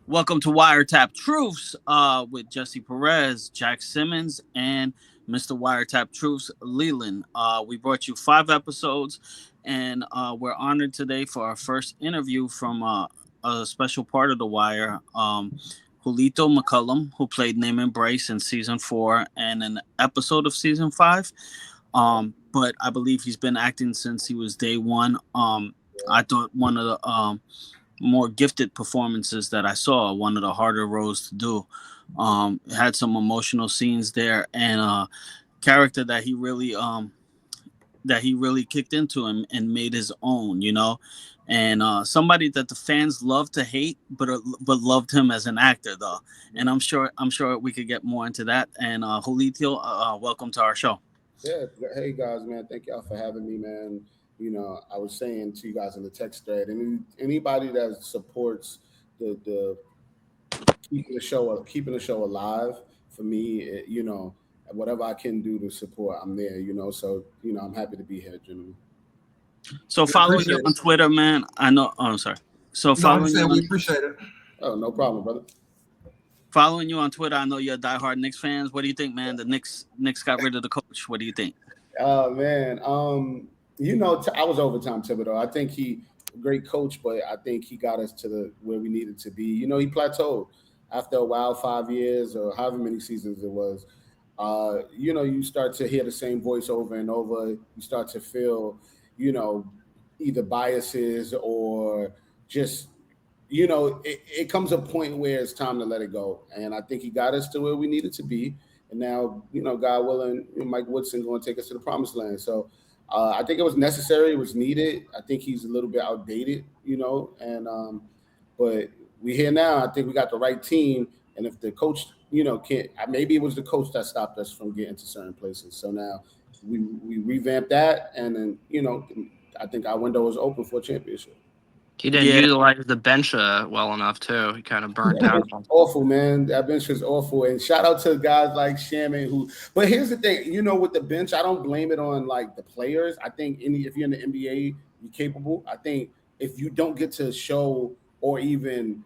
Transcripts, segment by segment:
Welcome to Wiretapped Truths with Jesse Perez, Jack Simmons, and Mr. Wiretapped Truths Leland. We brought you 5 episodes, and we're honored today for our first interview from a special part of The Wire, Julito McCullum, who played Namond Brice in season 4 and an episode of season 5. But I believe he's been acting since he was day one. I thought one of the more gifted performances that I saw. One of the harder roles to do. Had some emotional scenes there, and character that he really kicked into and made his own. And somebody that the fans love to hate, but loved him as an actor though. And I'm sure we could get more into that. And Julio, welcome to our show. Yeah. Hey guys, man. Thank y'all for having me, man. I was saying to you guys in the text thread, anybody that supports the keeping the show alive for me, whatever I can do to support, I'm there. So I'm happy to be here, gentlemen. So We following you appreciate on it. Twitter, man. I know. Oh, I'm sorry. So No, I'm just saying we appreciate it. Oh, no problem, brother. following you on Twitter, I know you're a diehard Knicks fans. What do you think, man? The Knicks got rid of the coach. What do you think? Oh man, I was overtime Thibodeau. I think he a great coach, but I think he got us to the where we needed to be. He plateaued after a while, 5 years or however many seasons it was. You start to hear the same voice over and over. You start to feel, you know, either biases or just it comes a point where it's time to let it go. And I think he got us to where we needed to be. And now, God willing, Mike Woodson going to take us to the promised land. So I think it was necessary. It was needed. I think he's a little bit outdated, and but we here now. I think we got the right team. And if the coach, can't, maybe it was the coach that stopped us from getting to certain places. So now we revamped that. And then, I think our window is open for a championship. He didn't Yeah, utilize the bench well enough too. He kind of burnt That out. bench was awful, man. That bench was awful. And shout out to guys like Shaman who. But here's the thing, with the bench, I don't blame it on like the players. I think if you're in the NBA, you're capable. I think if you don't get to show or even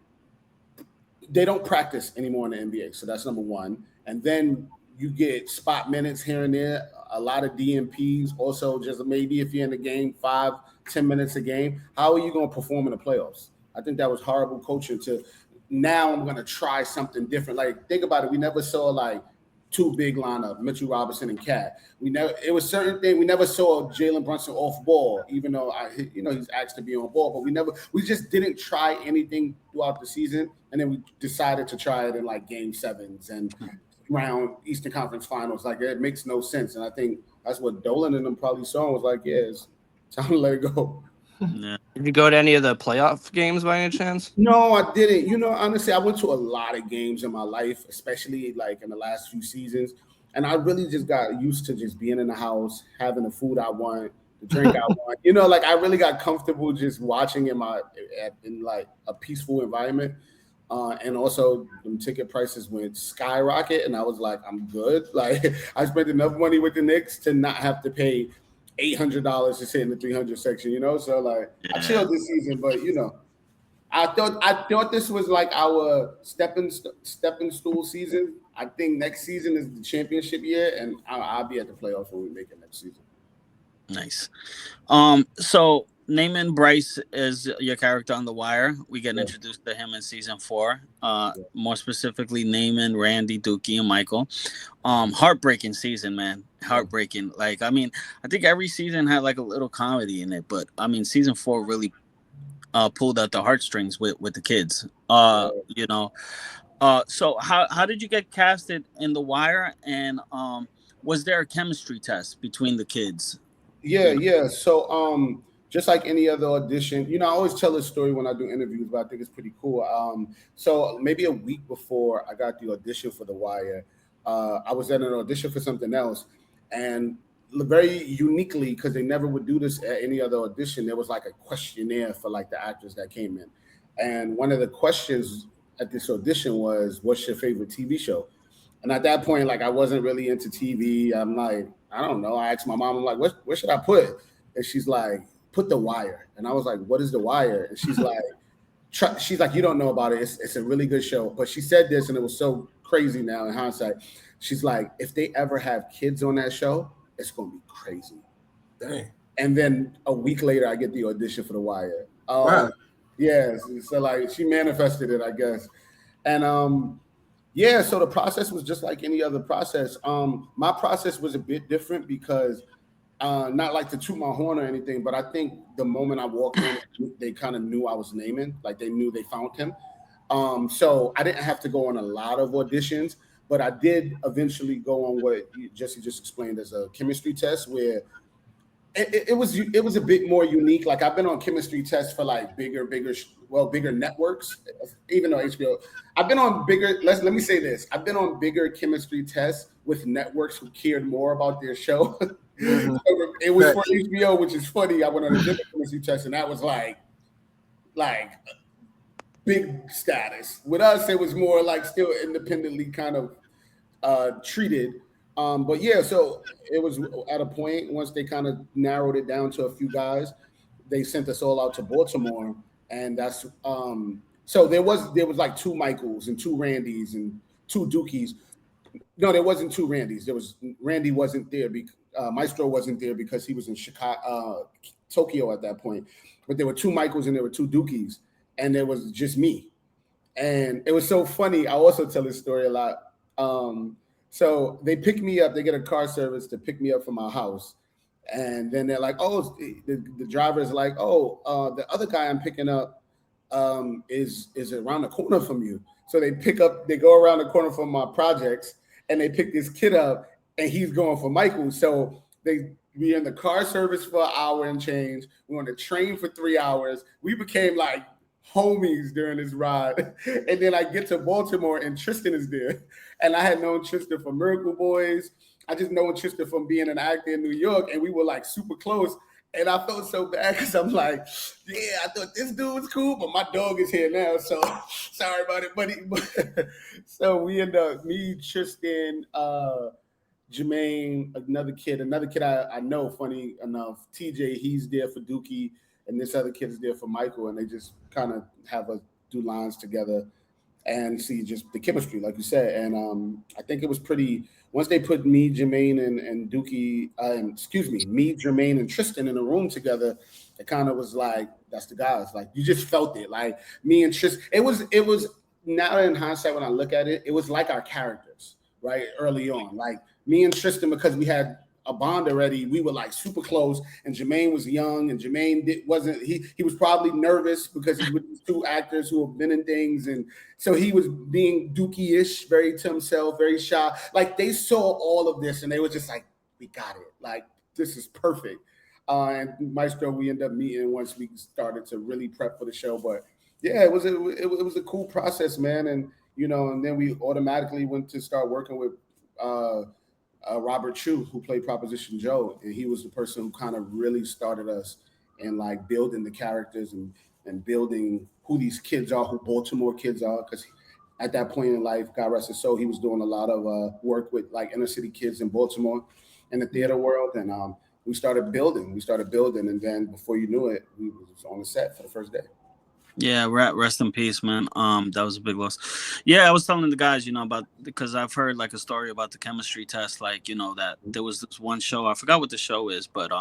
they don't practice anymore in the NBA, so that's number one. And then you get spot minutes here and there, a lot of DMPs. Also, just maybe if you're in the game 5-10 minutes a game, how are you going to perform in the playoffs? I think that was horrible coaching. To now, I'm going to try something different. Like think about it, we never saw like two big lineup, Mitchell Robinson and Cat. We never it was certain thing. We never saw Jalen Brunson off ball, even though he's asked to be on ball, but we just didn't try anything throughout the season, and then we decided to try it in like game sevens and round Eastern Conference Finals. Like it makes no sense, and I think that's what Dolan and them probably saw and was like, yeah, it's time to let it go. yeah. Did you go to any of the playoff games by any chance? No, I didn't. Honestly, I went to a lot of games in my life, especially like in the last few seasons. And I really just got used to just being in the house, having the food I want, the drink I want. Like I really got comfortable just watching in like a peaceful environment. And also, the ticket prices went skyrocket, and I was like, I'm good. Like I spent enough money with the Knicks to not have to pay $800 to sit in the 300 section. So like I Yeah. chilled this season, but I thought this was like our stepping stool season. I think next season is the championship year, and I'll be at the playoffs when we make it next season. Nice. So Namond Brice is your character on The Wire. We get Yeah. introduced to him in season 4. Yeah. More specifically, Namond, Randy, Dukie, and Michael. Heartbreaking season, man. Heartbreaking. Like, I mean, I think every season had like a little comedy in it, but I mean, season 4 really pulled out the heartstrings with the kids. So how did you get casted in The Wire, and was there a chemistry test between the kids? Yeah, yeah. So, just like any other audition, I always tell this story when I do interviews, but I think it's pretty cool. So maybe a week before I got the audition for The Wire, I was at an audition for something else, and very uniquely, because they never would do this at any other audition, there was like a questionnaire for like the actors that came in, and one of the questions at this audition was, "What's your favorite TV show?" And at that point, like I wasn't really into TV. I'm like, I don't know. I asked my mom, I'm like, what should I put? And she's like, put The Wire. And I was like, what is The Wire? And she's like, she's like, you don't know about it. It's a really good show. But she said this, and it was so crazy now in hindsight. She's like, if they ever have kids on that show, it's gonna be crazy. Dang. And then a week later, I get the audition for The Wire. Wow. Yes, so like she manifested it, I guess. And yeah, so the process was just like any other process. My process was a bit different because not like to toot my horn or anything, but I think the moment I walked in, they kind of knew I was Namond, like they knew they found him. So I didn't have to go on a lot of auditions, but I did eventually go on what Jesse just explained as a chemistry test, where it was a bit more unique. Like I've been on chemistry tests for like bigger networks, even though HBO. I've been on bigger. Let me say this: I've been on bigger chemistry tests with networks who cared more about their show. Mm-hmm. So it was for HBO, which is funny. I went on a different chemistry test, and that was like big status. With us, it was more like still independently kind of treated. But yeah, so it was at a point once they kind of narrowed it down to a few guys, they sent us all out to Baltimore, and that's so there was like two Michaels and two Randys and two Dukies. No, there wasn't two Randys. There was Randy wasn't there because Maestro wasn't there because he was in Chicago, Tokyo at that point. But there were two Michaels and there were two Dukies, and there was just me. And it was so funny. I also tell this story a lot. So they pick me up. They get a car service to pick me up from my house, and then they're like, "Oh, the driver is like, oh, the other guy I'm picking up is around the corner from you." So they go around the corner from my projects, and they pick this kid up, and he's going for Michael. So we in the car service for an hour and change. We're on the train for 3 hours. We became like homies during this ride. And then I get to Baltimore and Tristan is there. And I had known Tristan from Miracle Boys. I just known Tristan from being an actor in New York, and we were like super close. And I felt so bad because I'm like, yeah, I thought this dude was cool, but my dog is here now. So sorry about it, buddy. So we end up, me, Tristan, Jermaine, another kid I know, funny enough, TJ, he's there for Dukie, and this other kid is there for Michael, and they just kind of have us do lines together and see just the chemistry, like you said. And I think it was pretty, once they put me, Jermaine, and Dukie, me, Jermaine, and Tristan in a room together, it kind of was like, that's the guys. Like, you just felt it. Like, me and Tristan, it was, now in hindsight, when I look at it, it was like our characters, right, early on. Like, me and Tristan, because we had a bond already, we were like super close, and Jermaine was young, and Jermaine he was probably nervous because he was with two actors who have been in things, and so he was being Dookie-ish, very to himself, very shy. Like, they saw all of this, and they were just like, we got it. Like, this is perfect. And Maestro, we ended up meeting once we started to really prep for the show. But yeah, it was a cool process, man. And and then we automatically went to start working with Robert Chu, who played Proposition Joe, and he was the person who kind of really started us in like building the characters and building who these kids are, who Baltimore kids are. Because at that point in life, God rest his soul, he was doing a lot of work with like inner city kids in Baltimore in the theater world, and we started building, and then before you knew it, we was on the set for the first day. Yeah, rest in peace, man. That was a big loss. Yeah, I was telling the guys, about, because I've heard like a story about the chemistry test, like, that there was this one show, I forgot what the show is, but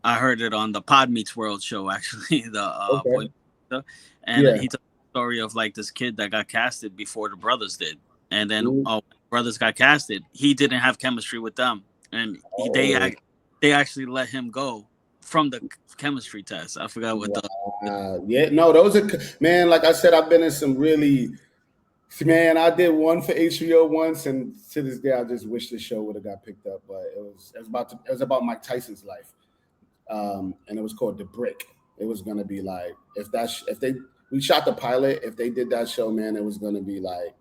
I heard it on the Pod Meets World show, actually, the and he told the story of like this kid that got casted before the brothers did, and then brothers got casted, he didn't have chemistry with them, and they actually let him go from the chemistry test. I forgot what those are, man, like I said, I've been in some really, man, I did one for HBO once, and to this day I just wish the show would have got picked up, but it was about Mike Tyson's life, and it was called The Brick. It was gonna be like, we shot the pilot, if they did that show, man, it was gonna be like,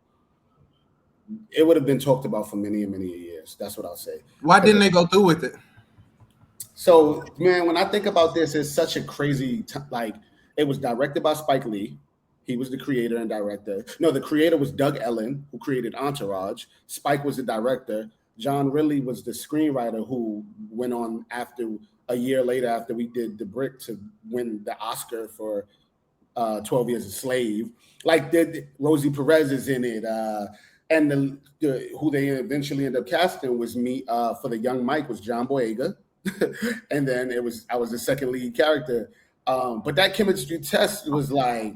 it would have been talked about for many and many years. That's what I'll say. Why didn't they go through with it? So, man, when I think about this, it's such a crazy, like, it was directed by Spike Lee. He was the creator and director. No, the creator was Doug Ellen, who created Entourage. Spike was the director. John Ridley was the screenwriter who went on a year later after we did The Brick to win the Oscar for 12 Years a Slave. Like Rosie Perez is in it, and who they eventually ended up casting was me for the young Mike was John Boyega, and then I was the second lead character. But that chemistry test was like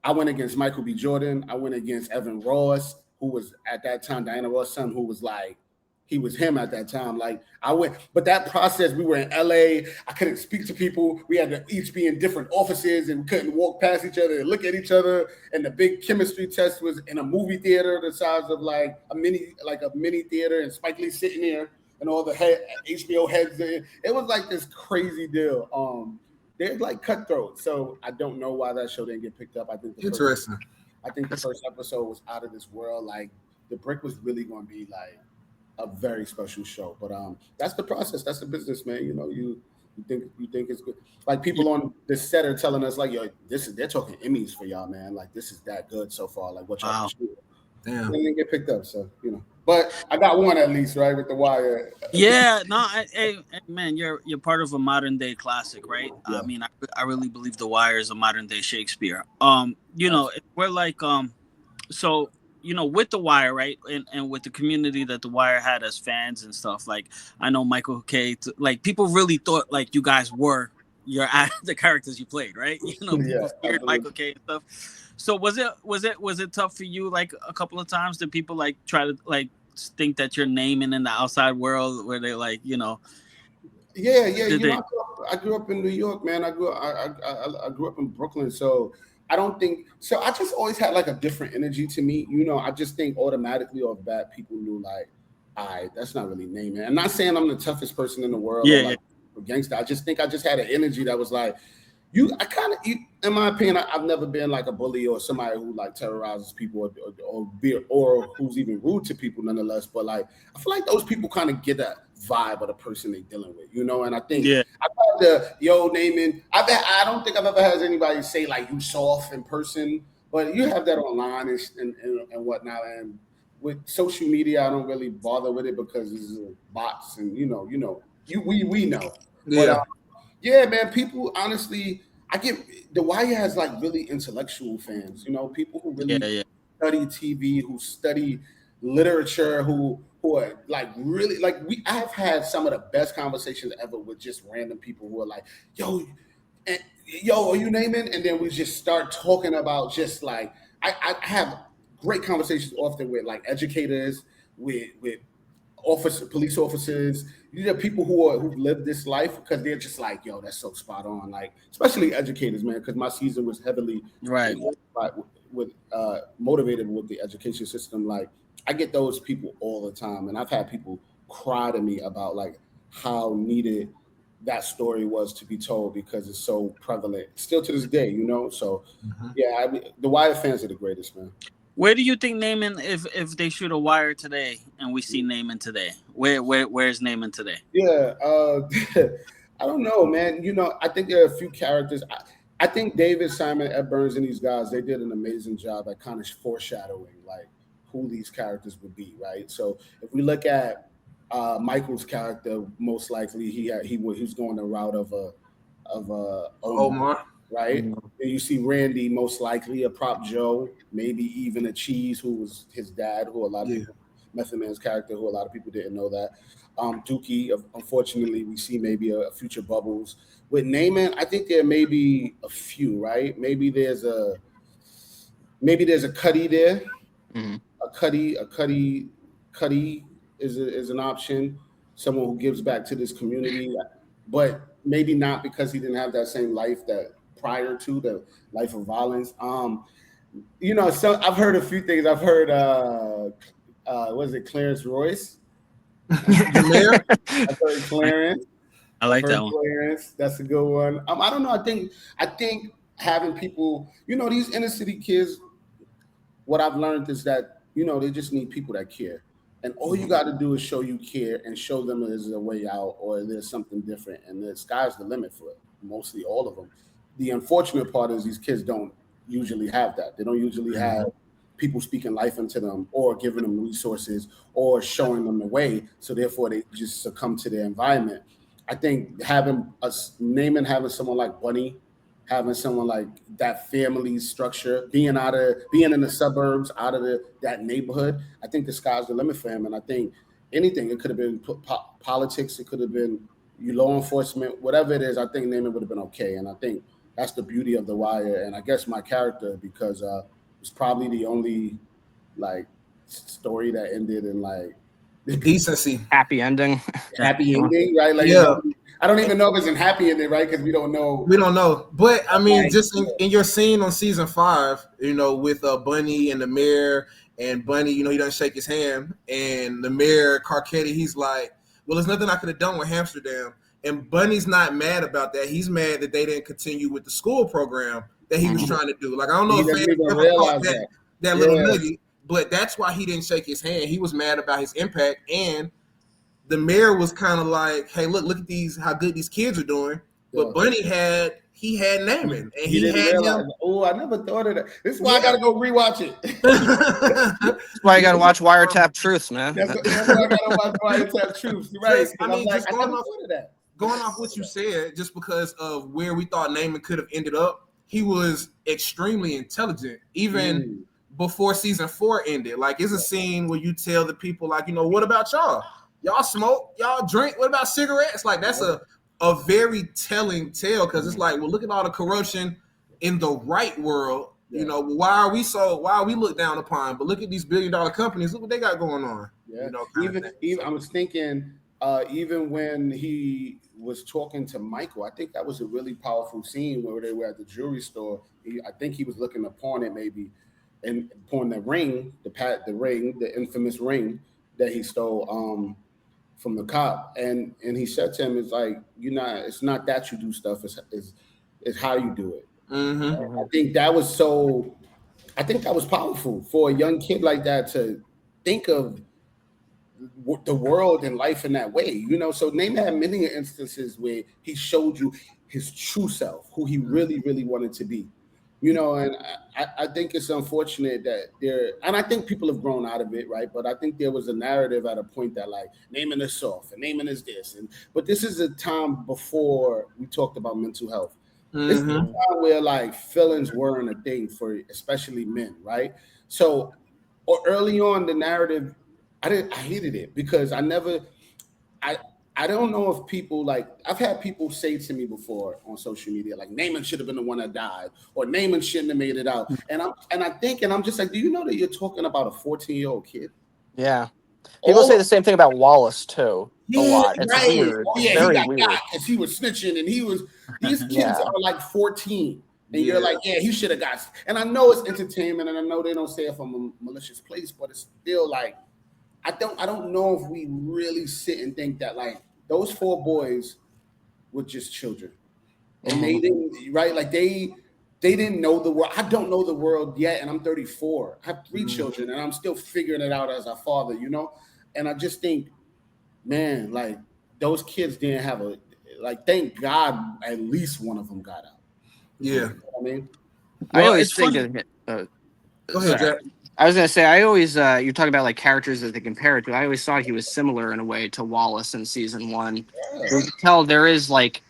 I went against Michael B. Jordan, I went against Evan Ross, who was at that time Diana Ross' son, who was like he was him at that time. Like I went, but that process, we were in LA. I couldn't speak to people. We had to each be in different offices and couldn't walk past each other and look at each other. And the big chemistry test was in a movie theater the size of like a mini theater, and Spike Lee sitting there and all the HBO heads. It was like this crazy deal. They're like cutthroat. So I don't know why that show didn't get picked up. I think Interesting. I think the first episode was out of this world. Like The Brick was really going to be like a very special show, but that's the process. That's the business, man. You know, you think it's good. Like people on the set are telling us, like, yo, they're talking Emmys for y'all, man. Like this is that good so far. Like what y'all shoot. Damn. They didn't get picked up, so you know. But I got one at least, right, with The Wire. Yeah, no, hey, man, you're part of a modern day classic, right? Yeah. I mean, I really believe The Wire is a modern day Shakespeare. You know, we're like, so. You know, with The Wire, right, and with the community that The Wire had as fans and stuff, like I know Michael K, like people really thought like you guys were the characters you played, right? You know, people feared Michael K and stuff. So was it tough for you? Like a couple of times, did people like try to like think that you're naming in the outside world where they like, you know? Yeah. You know, I grew up in New York, man. I grew up in Brooklyn, so. I don't think so. I just always had like a different energy to me. You know, I just think automatically off bat, people knew like, all right, that's not really naming. I'm not saying I'm the toughest person in the world or like a gangster. I just think I just had an energy that was like, in my opinion, I've never been like a bully or somebody who like terrorizes people or who's even rude to people nonetheless. But like, I feel like those people kind of get that vibe of the person they're dealing with, you know? And I think I've had the naming. I don't think I've ever had anybody say like you soft in person, but you have that online and whatnot. And with social media, I don't really bother with it because it's bots and we know. Yeah. But, yeah, man, people honestly, The Wire has like really intellectual fans, you know, people who really study TV, who study literature, who are like really like I have had some of the best conversations ever with just random people who are like, yo, are you naming? And then we just start talking about just like I have great conversations often with like educators, with police officers, you know, people who live this life because they're just like, yo, that's so spot on. Like, especially educators, man, because my season was heavily motivated with the education system. Like, I get those people all the time, and I've had people cry to me about like how needed that story was to be told because it's so prevalent still to this day, you know. So, yeah, the Wire fans are the greatest, man. Where do you think Namond, if they shoot a Wire today and we see Namond today, where's Namond today? Yeah, I don't know, man. You know, I think there are a few characters. I think David, Simon, Ed Burns, and these guys, they did an amazing job at kind of foreshadowing like who these characters would be, right? So if we look at Michael's character, most likely he was going the route of Omar. Right? And you see Randy, most likely a Prop Joe, maybe even a Cheese, who was his dad, who a lot of people, Method Man's character, who a lot of people didn't know that. Dukie, unfortunately, we see maybe a future Bubbles. With Namond, I think there may be a few, right? Maybe there's a Cutty there. Mm-hmm. A Cutty is an option. Someone who gives back to this community, but maybe not because he didn't have that same life that prior to the life of violence. You know, so I've heard a few things. I've heard what is it, Clarence Royce? The mayor? I've heard Clarence. I like that one. Clarence, that's a good one. I don't know. I think having people, you know, these inner city kids, what I've learned is that, you know, they just need people that care. And all you got to do is show you care and show them there's a way out or there's something different. And the sky's the limit for mostly all of them. The unfortunate part is these kids don't usually have that. They don't usually have people speaking life into them or giving them resources or showing them the way. So therefore they just succumb to their environment. I think having someone like Bunny having someone like that family structure, being in the suburbs, out of that neighborhood. I think the sky's the limit for him, and I think anything. It could have been politics. It could have been law enforcement. Whatever it is, I think Namond would have been okay. And I think that's the beauty of The Wire. And I guess my character, because it's probably the only like story that ended in like decency, happy ending, happy ending, right? Like, yeah. I don't even know if it's a happy ending, right? Because we don't know. We don't know. But I mean, just in your scene on season 5, with Bunny and the mayor, and Bunny, he doesn't shake his hand, and the mayor Carcetti, he's like, well, there's nothing I could have done with Amsterdam. And Bunny's not mad about that. He's mad that they didn't continue with the school program that he was trying to do. Like, I don't know if fans ever caught that little nugget, but that's why he didn't shake his hand. He was mad about his impact, and the mayor was kind of like, "Hey, look at these, how good these kids are doing." But Bunny had Namond, and he had him. Oh, I never thought of that. This is why I gotta go rewatch it. That's why you gotta watch Wiretapped Truths, man. That's why I gotta watch Wiretapped Truths. Right? I mean, just going off what you said, just because of where we thought Namond could have ended up, he was extremely intelligent, even before season 4 ended. Like, it's a scene where you tell the people, like, what about y'all? Y'all smoke, y'all drink. What about cigarettes? Like, that's a very telling tale, because it's like, well, look at all the corruption in the right world. Why are we looked down upon? But look at these billion-dollar companies. Look what they got going on. Yeah. Even I was thinking, even when he was talking to Michael, I think that was a really powerful scene where they were at the jewelry store. I think he was looking to pawn it, maybe, and pawn the ring, the infamous ring that he stole from the cop, and he said to him, "It's like, it's not that you do stuff; it's how you do it." Mm-hmm. I think that was powerful for a young kid like that to think of the world and life in that way. So Namond had many instances where he showed you his true self, who he really, really wanted to be. And I think it's unfortunate that and I think people have grown out of it, right? But I think there was a narrative at a point that, like, Namond is soft and Namond is this, but this is a time before we talked about mental health. This is a time where, like, feelings weren't a thing for especially men, right? So, or early on the narrative, I hated it because I don't know if people, like, I've had people say to me before on social media, like, Namond should have been the one that died, or Namond shouldn't have made it out. And I'm just like, do you know that you're talking about a 14-year-old kid? Yeah. People say the same thing about Wallace too. A lot. It's right. weird. Oh, yeah, Very he got weird. got because he was snitching, and these kids are like 14. And you're like, yeah, he should have got. And I know it's entertainment, and I know they don't say it from a malicious place, but it's still like, I don't know if we really sit and think that, like, those 4 boys were just children, and they didn't, right? Like, they didn't know the world. I don't know the world yet, and I'm 34. I have 3 children, and I'm still figuring it out as a father, And I just think, man, like, those kids didn't have thank God at least one of them got out. Yeah. You know what I mean? I always think Go ahead, Jack. I was gonna say, I always you're talking about, like, characters that they compare it to. I always thought he was similar in a way to Wallace in season 1. You can tell there is, like,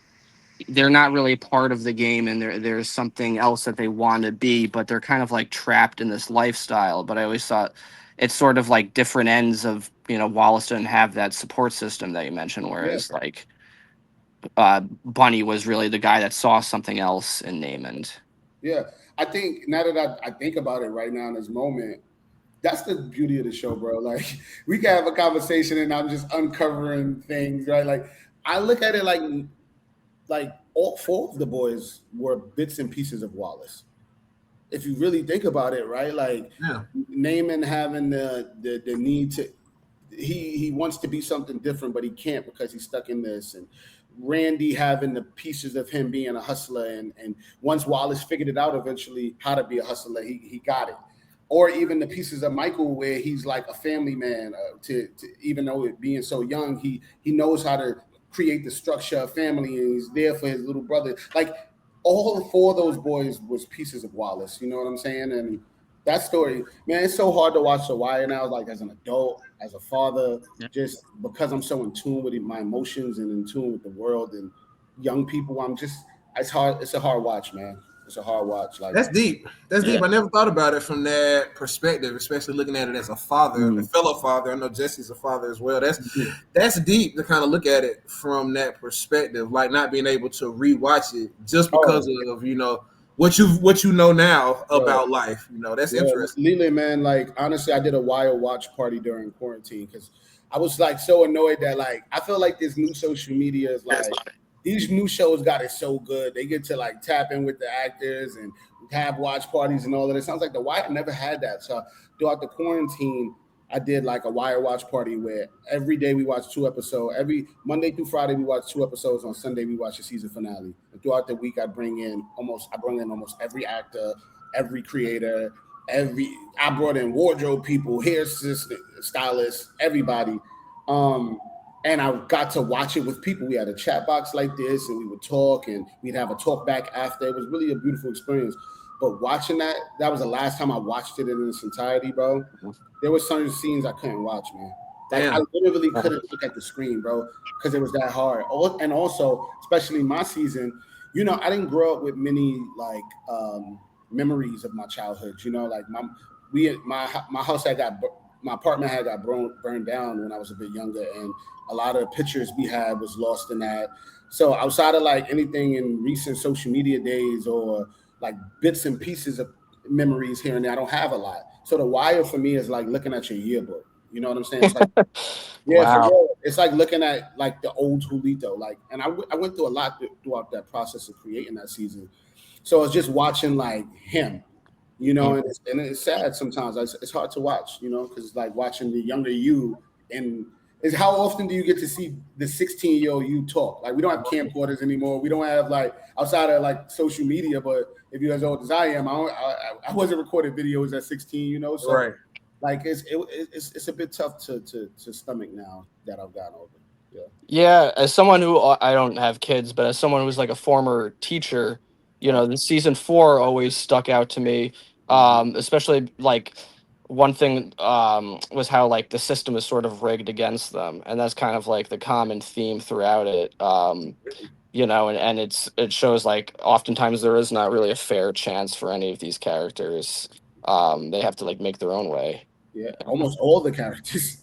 they're not really part of the game, and there's something else that they want to be, but they're kind of, like, trapped in this lifestyle. But I always thought it's sort of like different ends of, Wallace didn't have that support system that you mentioned, whereas like Bunny was really the guy that saw something else in Namond. Yeah, I think now that I think about it right now in this moment, that's the beauty of the show, bro. Like, we can have a conversation and I'm just uncovering things, right? Like, I look at it like all 4 of the boys were bits and pieces of Wallace. If you really think about it, right? Like, Namond having the need to, he wants to be something different, but he can't because he's stuck in this, and Randy having the pieces of him being a hustler, and once Wallace figured it out eventually how to be a hustler, he got it. Or even the pieces of Michael where he's like a family man, to even though it being so young, he knows how to create the structure of family, and he's there for his little brother. Like, all 4 of those boys was pieces of Wallace, you know what I'm saying? And that story, man, it's so hard to watch The Wire now, like, as an adult, as a father, just because I'm so in tune with my emotions and in tune with the world and young people. it's hard. It's a hard watch, man. It's a hard watch. Like That's deep. That's deep. Yeah. I never thought about it from that perspective, especially looking at it as a father, a fellow father. I know Jesse's a father as well. That's deep to kind of look at it from that perspective, like not being able to rewatch it just because of what you know now about life. That's interesting. Leland, man, like honestly, I did a Wire watch party during quarantine because I was like so annoyed that like I feel like this new social media is like these new shows got it so good. They get to like tap in with the actors and have watch parties and all of this. Sounds like The Wire never had that. So throughout the quarantine, I did like a Wire watch party where every day we watch 2 episodes. Every Monday through Friday we watch 2 episodes. On Sunday we watch the season finale. And throughout the week I bring in almost every actor, every creator, I brought in wardrobe people, hair assistant, stylists, everybody. And I got to watch it with people. We had a chat box like this, and we would talk, and we'd have a talk back after. It was really a beautiful experience. But watching that was the last time I watched it in its entirety, bro. There were some scenes I couldn't watch, man. Like I literally couldn't look at the screen, bro, because it was that hard. And also, especially my season, I didn't grow up with many like memories of my childhood. Like my house my apartment had got burned down when I was a bit younger, and a lot of the pictures we had was lost in that. So outside of like anything in recent social media days or like bits and pieces of memories here and there, I don't have a lot. So The Wire for me is like looking at your yearbook. You know what I'm saying? It's like, for real. It's like looking at like the old Julito. Like, and I went through a lot throughout that process of creating that season. So it's just watching like him. And it's sad sometimes. It's hard to watch, because it's like watching the younger you. And is how often do you get to see the 16-year-old you talk? Like we don't have camcorders anymore. We don't have like outside of like social media. But if you're as old as I am, I wasn't recording videos at 16. So like it's a bit tough to stomach now that I've gotten older. Yeah, as someone who I don't have kids, but as someone who's like a former teacher, the season 4 always stuck out to me. Especially like one thing was how like the system is sort of rigged against them, and that's kind of like the common theme throughout it. And it shows like oftentimes there is not really a fair chance for any of these characters. They have to like make their own way. Yeah, almost all the characters.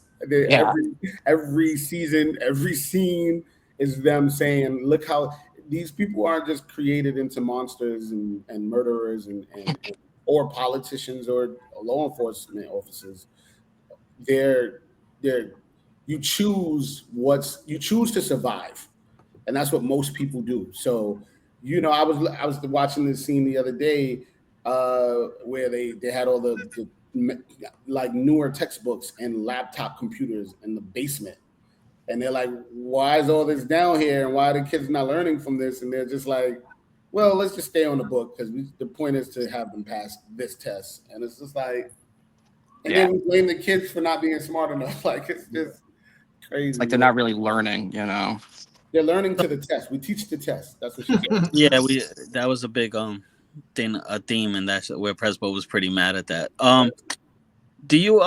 Every season, every scene is them saying, "Look how these people aren't just created into monsters and murderers and or politicians or law enforcement officers. You choose to survive, and that's what most people do. So, I was watching this scene the other day where they had all the like newer textbooks and laptop computers in the basement, and they're like, "Why is all this down here? And why are the kids not learning from this?" And they're just like, "Well, let's just stay on the book because the point is to have them pass this test." And it's just like, and then we blame the kids for not being smart enough. Like it's just crazy. It's like they're not really learning, They're learning to the test. We teach the test. That's what she said. Yeah, that was a big theme, and that's where Presbo was pretty mad at that. Do you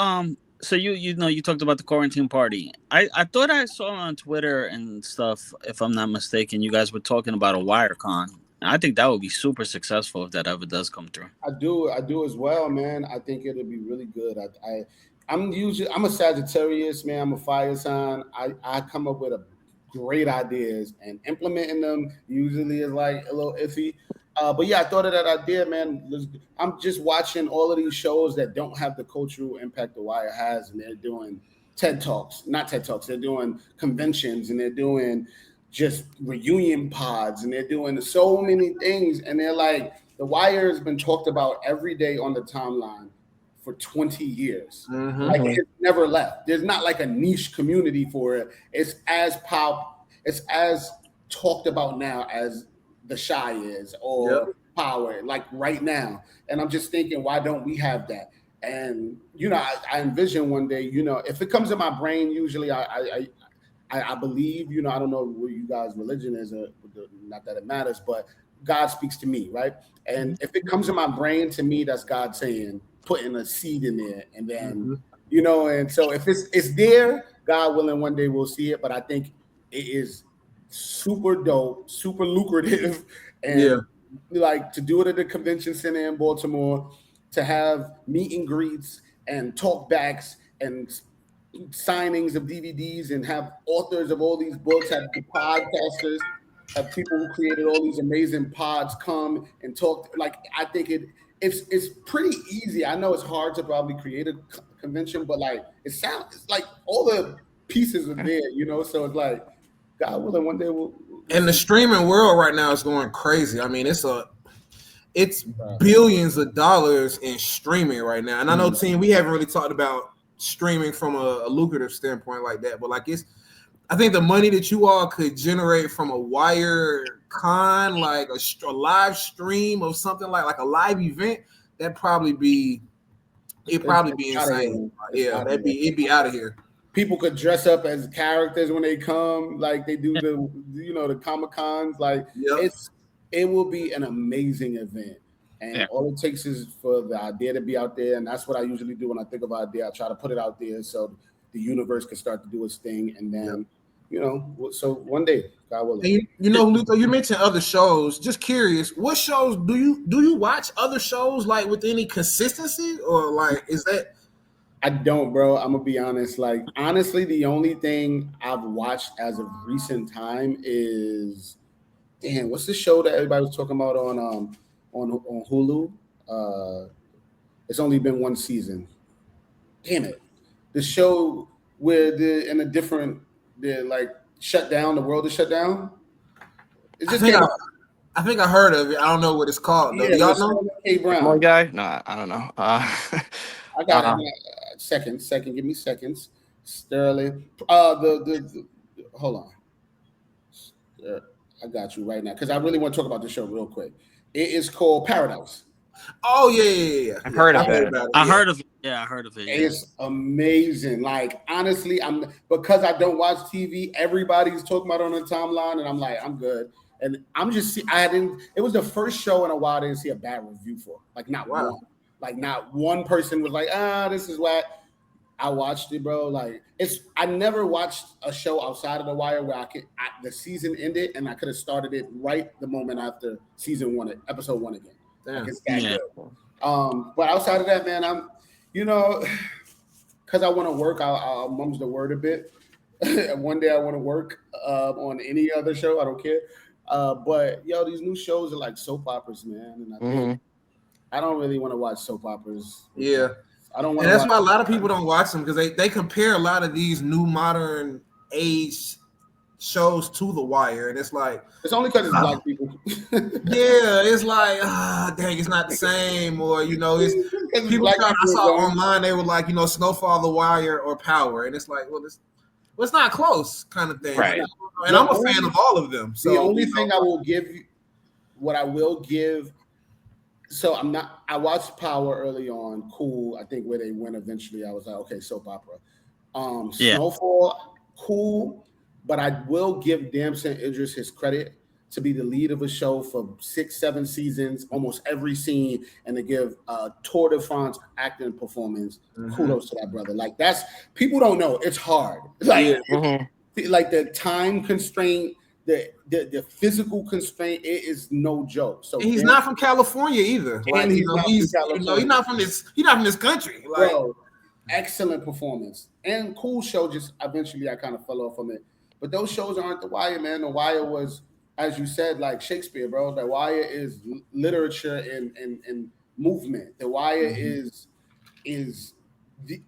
so you talked about the quarantine party. I thought I saw on Twitter and stuff, if I'm not mistaken, you guys were talking about a WireCon. I think that would be super successful if that ever does come through. I do as well, man. I think it'll be really good. I'm a Sagittarius, man. I'm a fire sign. I come up with great ideas, and implementing them usually is like a little iffy. But yeah, I thought of that idea, man. I'm just watching all of these shows that don't have the cultural impact The Wire has, and they're doing not TED Talks. They're doing conventions, and they're doing just reunion pods, and they're doing so many things. And they're like, The Wire has been talked about every day on the timeline for 20 years. Mm-hmm. Like it's never left. There's not like a niche community for it. It's as talked about now as The Shy is or Power, like right now. And I'm just thinking, why don't we have that? And I envision one day, if it comes in my brain, usually I believe, I don't know what you guys' religion is, not that it matters, but God speaks to me, right? And if it comes in my brain, to me, that's God saying, putting a seed in there, and then and so if it's there, God willing, one day we'll see it. But I think it is super dope, super lucrative, And like to do it at the convention center in Baltimore, to have meet and greets and talkbacks and signings of DVDs and have authors of all these books, have the podcasters, have people who created all these amazing pods come and talk. Like I think it's pretty easy. I know it's hard to probably create a convention, but like it's like all the pieces are there, you know. So it's like, God willing, one day we'll and the streaming world right now is going crazy. I mean, it's billions of dollars in streaming right now. And I know, team, we haven't really talked about streaming from a lucrative standpoint like that, but like I think the money that you all could generate from a wire con, like a live stream of something like a live event, it'd probably be insane. Yeah, it'd be out of here. People could dress up as characters when they come, like they do the Comic Cons. Like it will be an amazing event. And all it takes is for the idea to be out there. And that's what I usually do when I think of an idea. I try to put it out there so the universe can start to do its thing. And then, so one day, God willing. Luther, you mentioned other shows. Just curious, what shows do you watch other shows like with any consistency, or like is that? I don't, bro. I'm gonna be honest. Like honestly, the only thing I've watched as of recent time is, what's the show that everybody was talking about on Hulu? It's only been one season. Damn it. The show where they're like shut down, the world is shut down. I think I heard of it. I don't know what it's called. Yeah, y'all know? K. Brown. One guy? No, I don't know. I got it. Second, give me seconds. Sterling. Hold on. I got you right now because I really want to talk about the show real quick. It is called Paradise. Oh yeah. I've heard of it. I heard of it. Yeah, I heard of it. It's amazing. Like honestly, because I don't watch TV. Everybody's talking about it on the timeline, and I'm like, I'm good. And I'm just it was the first show in a while I didn't see a bad review for. Like not one. Like not one person was like, this is whack. I watched it, bro. Like I never watched a show outside of The Wire where the season ended and I could have started it right the moment after episode 1 again. Damn. Like it's that good. But outside of that, man, I'm, because I want to work, I'll mum's the word a bit. One day I want to work on any other show. I don't care. But these new shows are like soap operas, man. And I think I don't really want to watch soap operas. Yeah. I don't want. And that's why a lot of people don't watch them because they compare a lot of these new modern age shows to The Wire, and it's like it's only because it's black people. It's like dang, it's not the same, or it's people. I saw online they were like Snowfall, The Wire, or Power, and it's like it's not close kind of thing, right? And I'm a fan of all of them. So the only thing I will give you, what I will give. So I watched Power early on, cool. I think where they went eventually, I was like, okay, soap opera. Snowfall, cool. But I will give Damson Idris his credit to be the lead of a show for 6-7 seasons, almost every scene, and to give tour de France acting performance. Kudos to that brother. Like people don't know. It's hard. Like, like the time constraint, the physical constraint, it is no joke. So and he's not from California either. Like, he's not from this country. Like, bro, excellent performance and cool show. Just eventually, I kind of fell off from it. But those shows aren't The Wire, man. The Wire was, as you said, like Shakespeare, bro. The Wire is literature and movement. The Wire is the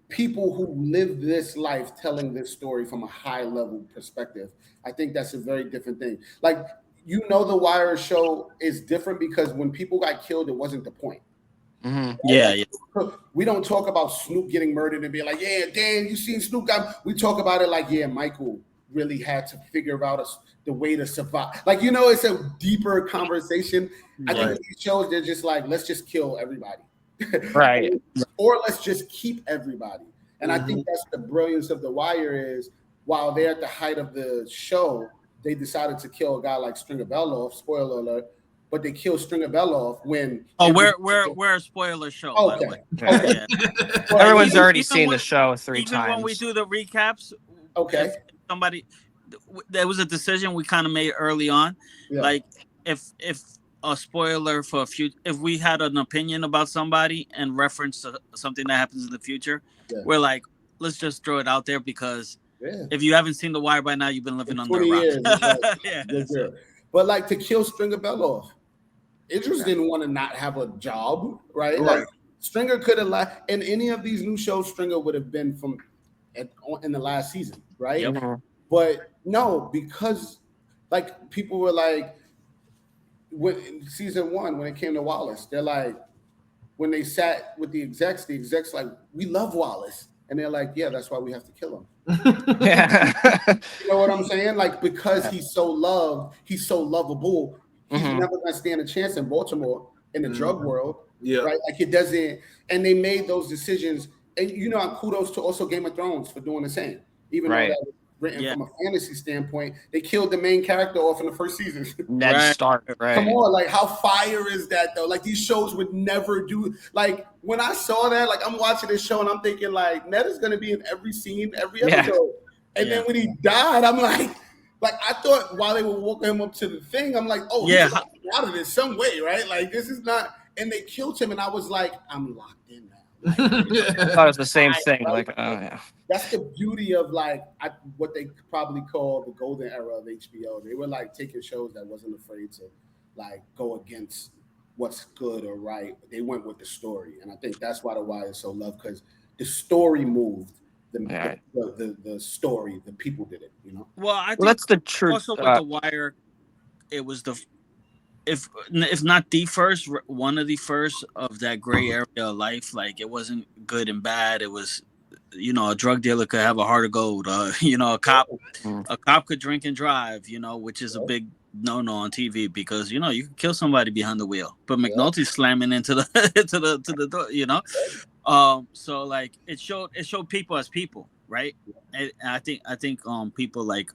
people who live this life telling this story from a high level perspective. I think that's a very different thing. Like, The Wire show is different because when people got killed, it wasn't the point. Yeah. We don't talk about Snoop getting murdered and being like, yeah, Dan, you seen Snoop got. We talk about it like, yeah, Michael really had to figure out the way to survive. Like, it's a deeper conversation. I think these shows, they're just like, let's just kill everybody. Right. Or let's just keep everybody. And I think that's the brilliance of The Wire is, while they're at the height of the show, they decided to kill a guy like Stringer Belloff, spoiler alert, but they killed Stringer Belloff when... Oh, we're a spoiler show, by the way. Okay. Everyone's already seen the show 3 times. Even when we do the recaps, there was a decision we kind of made early on. Yeah. Like, if a spoiler for a few, if we had an opinion about somebody and reference to something that happens in the future, Yeah. we're like, let's just throw it out there because Yeah. if you haven't seen The Wire by now, you've been living In under a 20 rock. years, it's like, Yeah. good So, girl. But like to kill Stringer Bell off, Idris didn't want to not have a job, right? Right. Like Stringer could have left in any of these new shows. Stringer would have been in the last season, right? Yep. Mhm. But no, because like people were like, when in season one when it came to Wallace, they're like, when they sat with the execs like, we love Wallace, and they're like, yeah, that's why we have to kill him. Yeah. You know what I'm saying? Like because Yeah. he's so loved, he's so lovable, he's Mhm. never gonna stand a chance in Baltimore in the drug world, Yeah. right? Like it doesn't. And they made those decisions. And kudos to also Game of Thrones for doing the same, even though Right. that was written Yeah. from a fantasy standpoint. They killed the main character off in the first season. Ned Right. Stark. Come Right. on, like how fire is that though? Like these shows would never do. Like when I saw that, like I'm watching this show and I'm thinking like Ned is gonna be in every scene, every Yeah. episode. And Yeah. then when he died, I'm like I thought while they were walking him up to the thing, I'm like, oh, Yeah. he's like out of this some way, right? Like this is not. And they killed him, and I was like, I'm locked in now. Like, I thought it was the same thing. right? Like, oh yeah. That's the beauty of like what they probably call the golden era of HBO. They were like taking shows that wasn't afraid to like go against what's good or right. They went with the story, and I think that's why The Wire is so loved because the story moved. Yeah. The story, the people did it. Well, I Well, think that's the truth. also with The Wire, it was if not the first, one of the first of that gray area of life. Like it wasn't good and bad. It was, a drug dealer could have a heart of gold. A cop could drink and drive. Which is a big no on TV because you can kill somebody behind the wheel. But McNulty's slamming into the to the door. So like it showed people as people, right? And I think people like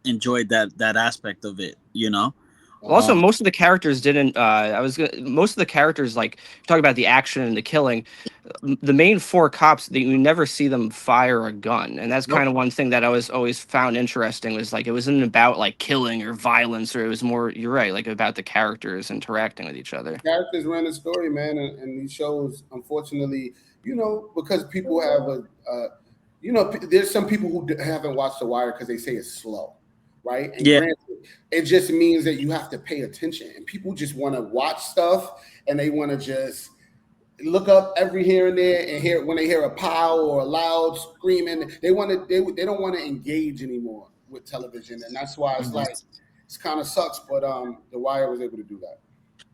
enjoyed that aspect of it. Well, also, most of the characters didn't. Most of the characters, like talk about the action and the killing. The main four cops, you never see them fire a gun, and that's kind of one thing that I was always found interesting. Was like it wasn't about like killing or violence, or it was more. You're right, like about the characters interacting with each other. Characters ran the story, man, and these shows, unfortunately, because people have there's some people who haven't watched The Wire because they say it's slow, right? And Yeah. granted, it just means that you have to pay attention, and people just want to watch stuff, and they want to just look up every here and there and hear when they hear a pow or a loud screaming, they don't want to engage anymore with television, and that's why it's like it's kind of sucks. But The Wire was able to do that.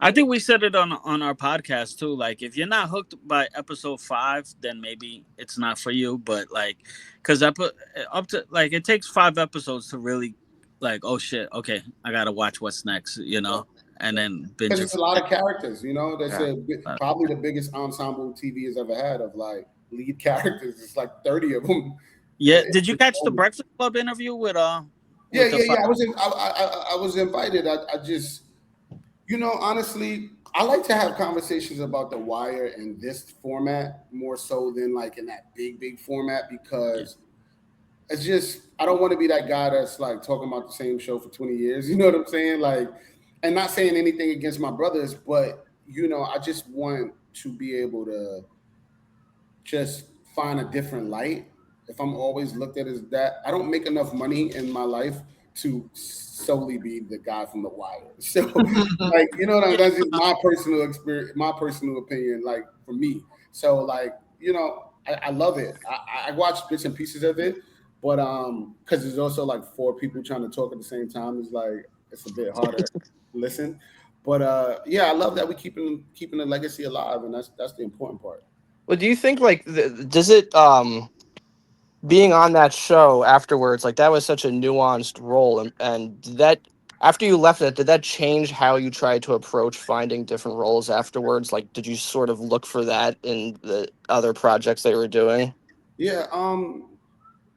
I think we said it on our podcast too. Like, if you're not hooked by episode 5, then maybe it's not for you. But like, because I put up to like it takes 5 episodes to really like, oh shit, okay, I gotta watch what's next, and then binge Because it. it's a lot of characters, that's Yeah. probably the biggest ensemble TV has ever had of like lead characters. It's like 30 of them. Yeah. Did you catch the Breakfast Club interview with Yeah. I was invited. I just, honestly, I like to have conversations about The Wire in this format more so than like in that big format because it's just I don't want to be that guy that's like talking about the same show for 20 years. You know what I'm saying? Like, and not saying anything against my brothers, but I just want to be able to just find a different light. If I'm always looked at as that, I don't make enough money in my life to solely be the guy from The Wire. So, like, that's just my personal experience, my personal opinion, like for me. So, like, I love it. I watch bits and pieces of it, but because there's also like 4 people trying to talk at the same time. It's a bit harder to listen. But I love that we keeping the legacy alive, and that's the important part. Well, do you think like does it being on that show afterwards, like that was such a nuanced role, and did that after you left it, did that change how you tried to approach finding different roles afterwards? Like, did you sort of look for that in the other projects they were doing? Yeah,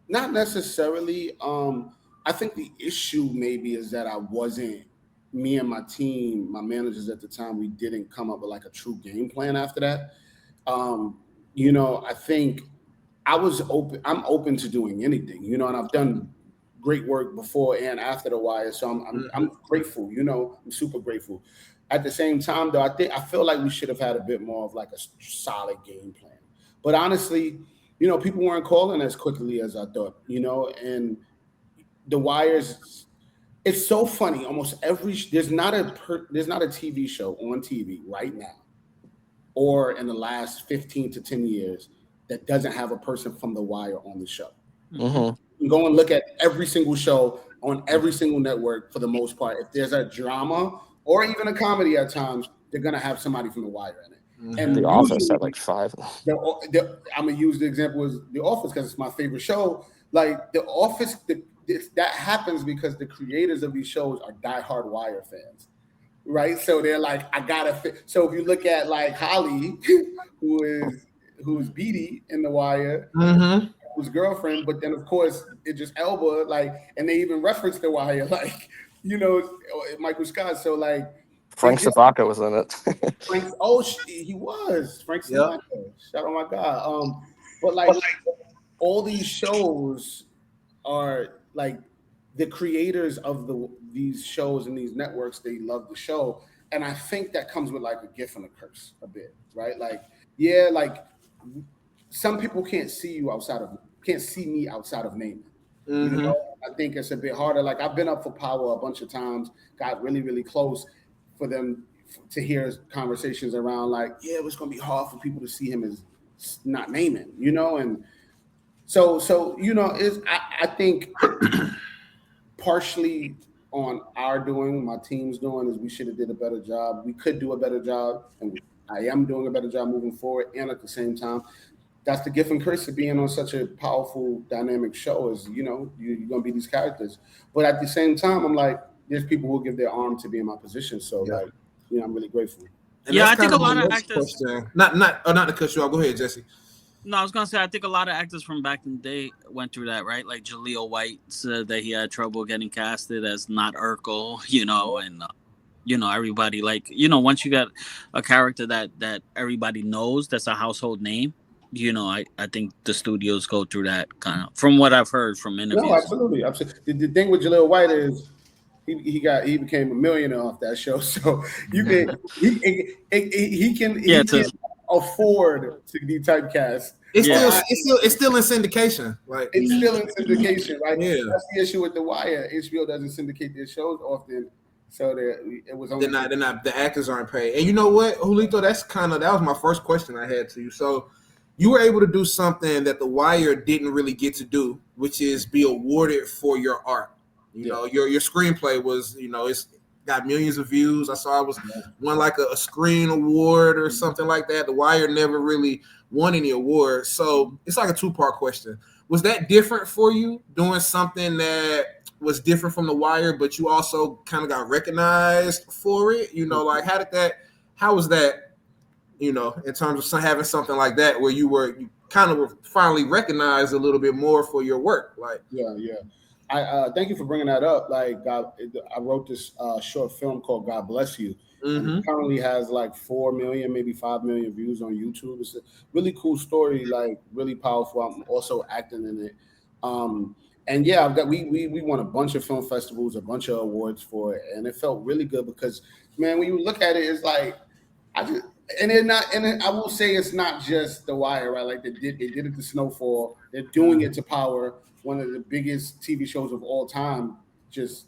not necessarily. I think the issue maybe is that me and my team, my managers at the time, we didn't come up with like a true game plan after that. I think I'm open to doing anything, and I've done great work before and after The Wire. So I'm grateful. You know, I'm super grateful. At the same time, though, I feel like we should have had a bit more of like a solid game plan. But honestly, you know, people weren't calling as quickly as I thought. You know, and The Wire's. It's so funny. Almost there's not a TV show on TV right now, or in the last 15 to 10 years, that doesn't have a person from The Wire on the show. Mm-hmm. You can go and look at every single show on every single network for the most part. If there's a drama or even a comedy at times, they're gonna have somebody from The Wire in it. Mm-hmm. And The Office had like 5. I'm gonna use the example as The Office because it's my favorite show. Like The Office, that happens because the creators of these shows are diehard Wire fans, right? So they're like, I gotta fit. So if you look at like Holly, who's Beatty in The Wire, whose girlfriend, but then of course Idris Elba, like, and they even reference The Wire, like, you know, Michael Scott. So like Frank Zabaka was in it. he was Frank Sinatra. Shout out my God. But like all these shows are like the creators of these shows and these networks. They love the show, and I think that comes with like a gift and a curse a bit, right? Like, yeah, like some people can't see me outside of Namond. You know, I think it's a bit harder. Like I've been up for Power a bunch of times, got really, really close for them to hear conversations around like, yeah, it's gonna be hard for people to see him as not Namond, you know, and so you know, I think partially on our doing, my team's doing, is we should have did a better job. We could do a better job, and I am doing a better job moving forward. And at the same time, that's the gift and curse of being on such a powerful, dynamic show. Is, you know, you're gonna be these characters, but at the same time, I'm like, there's people who give their arm to be in my position. So like, you know, I'm really grateful. And I think a lot of actors. Not to cut you off. Go ahead, Jesse. No, I was gonna say I think a lot of actors from back in the day went through that, right? Like Jaleel White said that he had trouble getting casted as not Urkel, you know, and you know, everybody, like, you know, once you got a character that everybody knows, that's a household name, you know, I think the studios go through that kind of, from what I've heard from interviews. No, absolutely. The thing with Jaleel White is he became a millionaire off that show, so he can afford to be typecast. It's still in syndication. Like it's still in syndication, right? Yeah. That's the issue with The Wire. HBO doesn't syndicate their shows often, so it was only they're not the actors aren't paid. And you know what, Julito, that was my first question I had to you. So you were able to do something that The Wire didn't really get to do, which is be awarded for your art. You know, your screenplay was, you know, it's got millions of views. I saw it was won like a screen award or something like that. The Wire never really won any awards. So it's like a 2-part question. Was that different for you, doing something that was different from The Wire, but you also kind of got recognized for it? You know, like how was that, you know, in terms of having something like that where you kind of were finally recognized a little bit more for your work? Like, yeah. I thank you for bringing that up. Like, I wrote this short film called God Bless You. It currently has like 4 million, maybe 5 million views on YouTube. It's a really cool story, like really powerful. I'm also acting in it. And yeah, we won a bunch of film festivals, a bunch of awards for it, and it felt really good because, man, when you look at it, it's like I will say it's not just The Wire, right? Like they did it to Snowfall. They're doing it to Power, one of the biggest TV shows of all time, just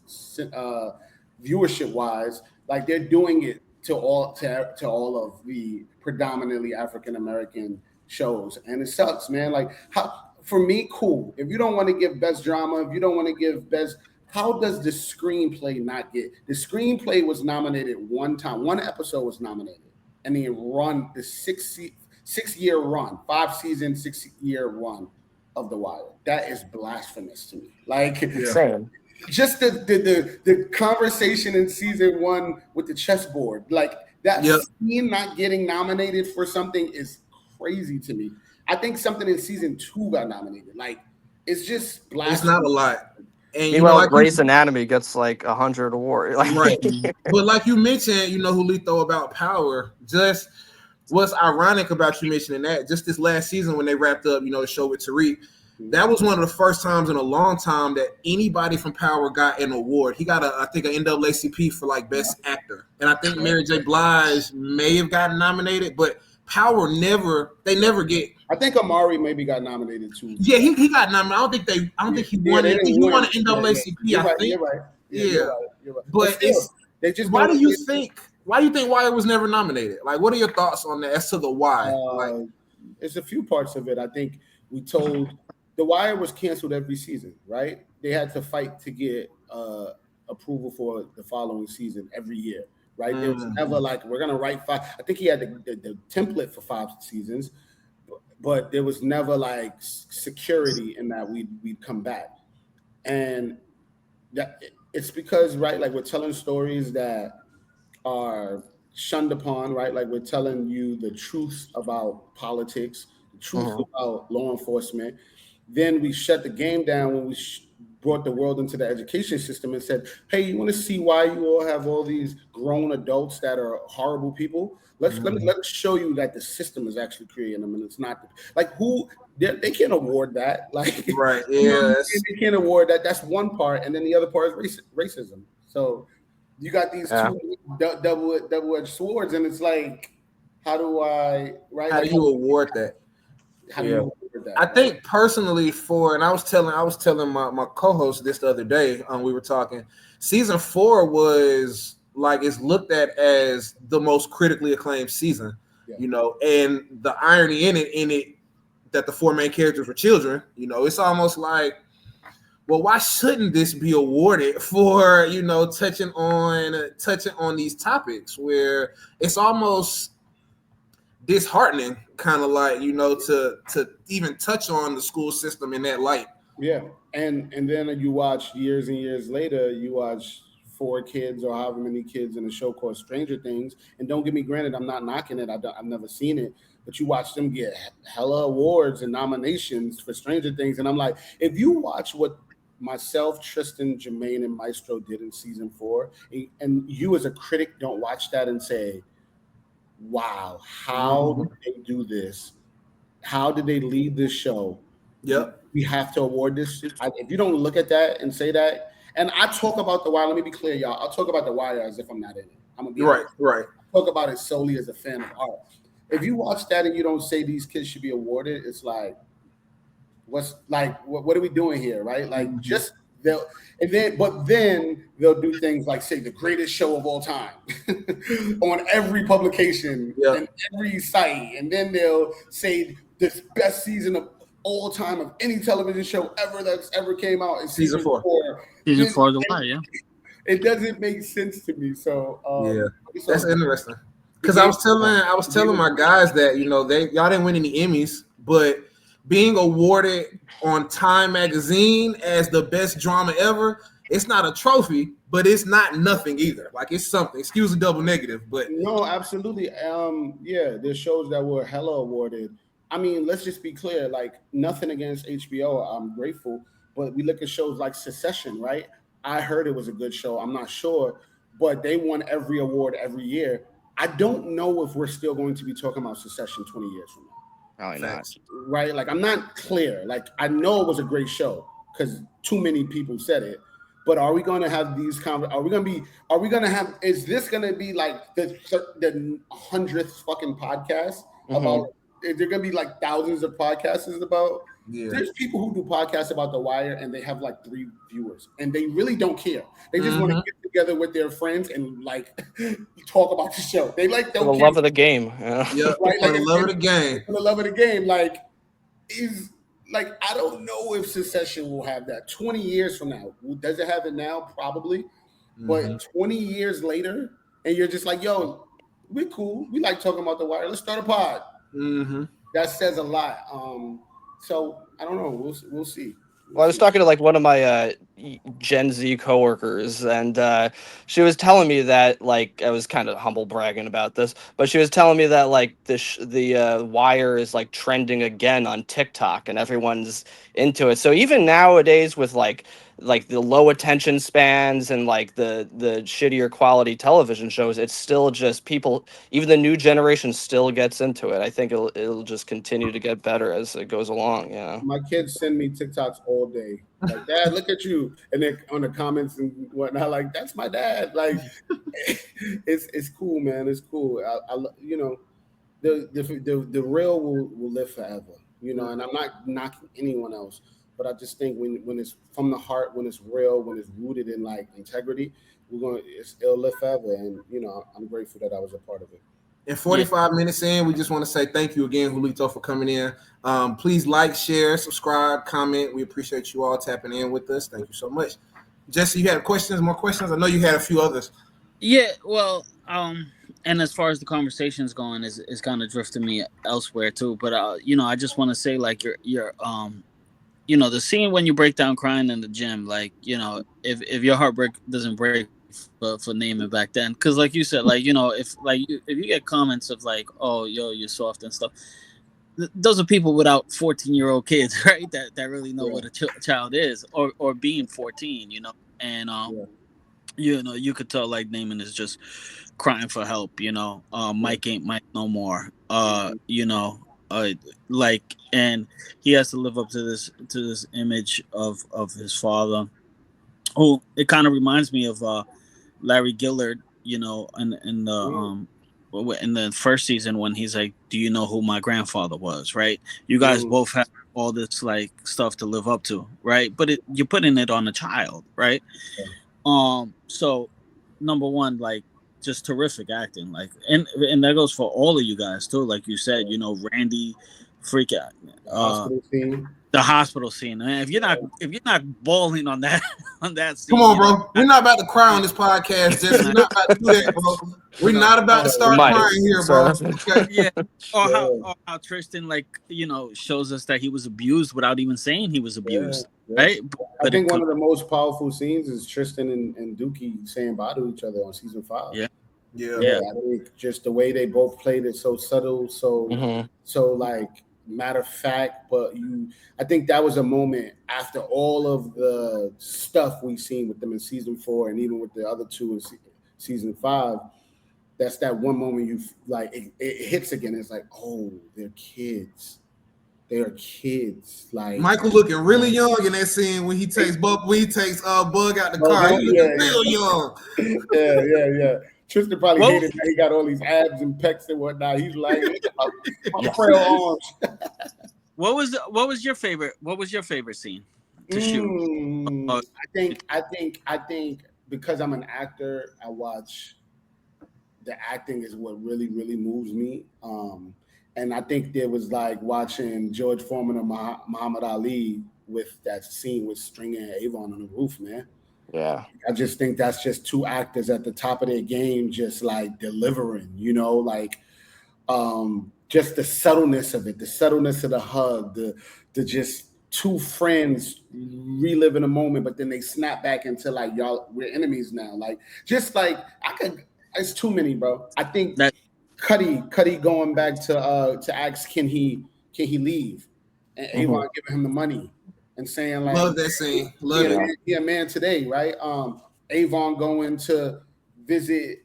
viewership wise. Like they're doing it to all of the predominantly African American shows, and it sucks, man. Like for me, cool. If you don't want to give best drama, if you don't want to give best, how does the screenplay not get? The screenplay was nominated one time. One episode was nominated, and then run the 6-year run, 5-season, 6-year run of The Wire. That is blasphemous to me. Like, just the conversation in season 1 with the chessboard, like that scene not getting nominated for something is crazy to me. I think something in season 2 got nominated. Like, it's just blasphemous. It's not a lot. And meanwhile, like Grey's Anatomy gets like 100 awards. Like, right. But like you mentioned, you know, Julito, about Power, just what's ironic about you mentioning that, just this last season when they wrapped up, you know, the show with Tariq, That was one of the first times in a long time that anybody from Power got an award. He got I think an NAACP for like best actor, and I think Mary J. Blige may have gotten nominated, but Power never get. I think Omar maybe got nominated too. Yeah, he got nominated. I don't think he won it. I think he won an NAACP. You're right. You're right. But still, they just why do you think Wire was never nominated? Like, what are your thoughts on that as to the why? There's a few parts of it. I think we told The Wire was canceled every season, right? They had to fight to get approval for the following season every year, right? There was never like, we're going to write 5. I think he had the template for 5 seasons, but there was never like security in that we'd come back. And that it's because, right, like we're telling stories that are shunned upon, right? Like we're telling you the truths about politics, the truth about law enforcement. Then we shut the game down when we brought the world into the education system and said, hey, you want to see why you all have all these grown adults that are horrible people? Let's show you that the system is actually creating them, and it's not like they can't award that. Like, right? Yeah, they can't award that. That's one part, and then the other part is racism. So you got these two double-edged swords, and it's like, how do I? Right? How do you award that? How do you award that? I think personally, and I was telling my co-host this the other day. We were talking. Season 4 was like it's looked at as the most critically acclaimed season, you know, and the irony in it that the 4 main characters were children. You know, it's almost like, well, why shouldn't this be awarded for, you know, touching on these topics where it's almost disheartening, kind of like, you know, to even touch on the school system in that light. Yeah, and then you watch years and years later, you watch 4 kids or however many kids in a show called Stranger Things, and don't get me granted, I'm not knocking it. I've never seen it, but you watch them get hella awards and nominations for Stranger Things, and I'm like, if you watch what myself, Tristan, Jermaine, and Maestro did in season 4, and you as a critic don't watch that and say, wow, how did they do this? How did they lead this show? Yep. We have to award this. If you don't look at that and say that, and I talk about The Wire, let me be clear, y'all. I'll talk about The Wire as if I'm not in it. I'm gonna be right. I talk about it solely as a fan of art. If you watch that and you don't say these kids should be awarded, it's like, what are we doing here, right? Like but then they'll do things like say the greatest show of all time on every publication and every site, and then they'll say the best season of all time of any television show ever that's ever came out is season 4. Season 4 of The Wire, yeah. It doesn't make sense to me. So that's interesting. Because I was telling my guys that, you know, y'all didn't win any Emmys, but being awarded on Time Magazine as the best drama ever, it's not a trophy, but it's not nothing either. Like, it's something. Excuse the double negative, but no, absolutely. There's shows that were hella awarded. I mean, let's just be clear. Like, nothing against HBO. I'm grateful, but we look at shows like Succession, right? I heard it was a good show. I'm not sure, but they won every award every year. I don't know if we're still going to be talking about Succession 20 years from now. Probably not. Right? Like, I'm not clear. Like, I know it was a great show because too many people said it. But are we going to have these is this going to be like the 100th fucking podcast about, is there going to be like thousands of podcasts about? There's people who do podcasts about The Wire and they have like 3 viewers and they really don't care. They just want to get together with their friends and like talk about the show. They like don't for the care. love of the game. Yeah, right? For the love of the game. For the love of the game. Like, I don't know if Succession will have that 20 years from now. Does it have it now? Probably. But 20 years later, and you're just like, yo, we're cool. We like talking about The Wire. Let's start a pod. That says a lot. So I don't know. We'll see. Well, I was talking to like one of my Gen Z coworkers, and she was telling me that, like, I was kind of humble bragging about this, but she was telling me that, like, the Wire is like trending again on TikTok, and everyone's into it. So even nowadays, with like the low attention spans and like the shittier quality television shows, it's still just people. Even the new generation still gets into it. I think it'll just continue to get better as it goes along. Yeah. My kids send me TikToks all day. Like, Dad, look at you. And then on the comments and whatnot, like, that's my dad. Like, it's cool, man. It's cool. You know, the real will live forever. You know, and I'm not knocking anyone else, but I just think when it's from the heart, when it's real, when it's rooted in like integrity, it'll live forever. And you know, I'm grateful that I was a part of it. And 45 minutes in, we just want to say thank you again, Julito, for coming in. Please like, share, subscribe, comment. We appreciate you all tapping in with us. Thank you so much. Jesse, you had questions, more questions? I know you had a few others. Yeah, well, and as far as the conversation's going, is kind of drifting me elsewhere too. But you know, I just want to say, like, your you know, the scene when you break down crying in the gym, like, you know, if your heartbreak doesn't break for naming back then, because like you said, like, you know, if you get comments of like, oh, yo, you're soft and stuff, those are people without 14-year-old kids, right? That really know what a child is, or being 14, you know, and you know, you could tell like Naaman is just crying for help, you know. Mike ain't Mike no more. You know, like, and he has to live up to this image of his father. Oh, it kind of reminds me of Larry Gillard, you know, in the first season when he's like, "Do you know who my grandfather was?" Right? You guys both have all this like stuff to live up to, right? But you're putting it on a child, right? So number one, like, just terrific acting, like, and that goes for all of you guys too. Like you said, you know, Randy, freak out, Hospital scene. the hospital scene. Man, if you're not bawling on that on that scene, come on, bro. We're not about to cry on this podcast, Jesse. We're not about to do that, bro. We're not about to start crying here, bro. Okay. Yeah. Or how Tristan, like, you know, shows us that he was abused without even saying he was abused. Right? I think one of the most powerful scenes is Tristan and Dukie saying bye to each other on season 5. Yeah. I think just the way they both played it, so subtle, so like matter of fact. But I think that was a moment after all of the stuff we've seen with them in season 4, and even with the other two in season 5. That's that one moment you like it hits again. It's like, oh, they're kids. They are kids. Like Michael looking really young in that scene when he takes Bug out the car. He looking real young. Yeah. Tristan probably hated that he got all these abs and pecs and whatnot. He's like, my frail arms. What was your favorite? What was your favorite scene to shoot? I think because I'm an actor, I watch. The acting is what really, really moves me. And I think there was like watching George Foreman or Muhammad Ali with that scene with Stringer and Avon on the roof, man. Yeah. I just think that's just two actors at the top of their game, just like delivering, you know, like just the subtleness of it, the subtleness of the hug, the just two friends reliving a moment, but then they snap back into like, y'all, we're enemies now. Like, just like it's too many, bro. I think that Cutty going back to ask, can he leave? And Avon giving him the money and saying like, love that scene. Love it. He a man today, right? Avon going to visit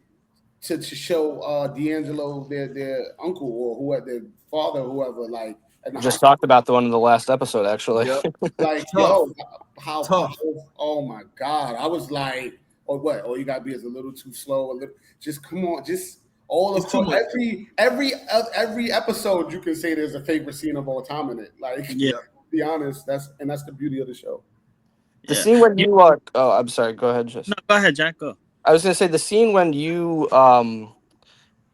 to show D'Angelo their uncle or whoever, their father, whoever. Like, just talked about the one in the last episode, actually. Yep. Like, yo, how tough. Oh my God, I was like, or what? All you gotta be is a little too slow. Just come on, just. All of every episode you can say there's a favorite scene of all time in it. Like, to be honest, that's the beauty of the show. The scene when you are I'm sorry, go ahead, Jess. No, go ahead, Jack. Go. I was gonna say the scene when you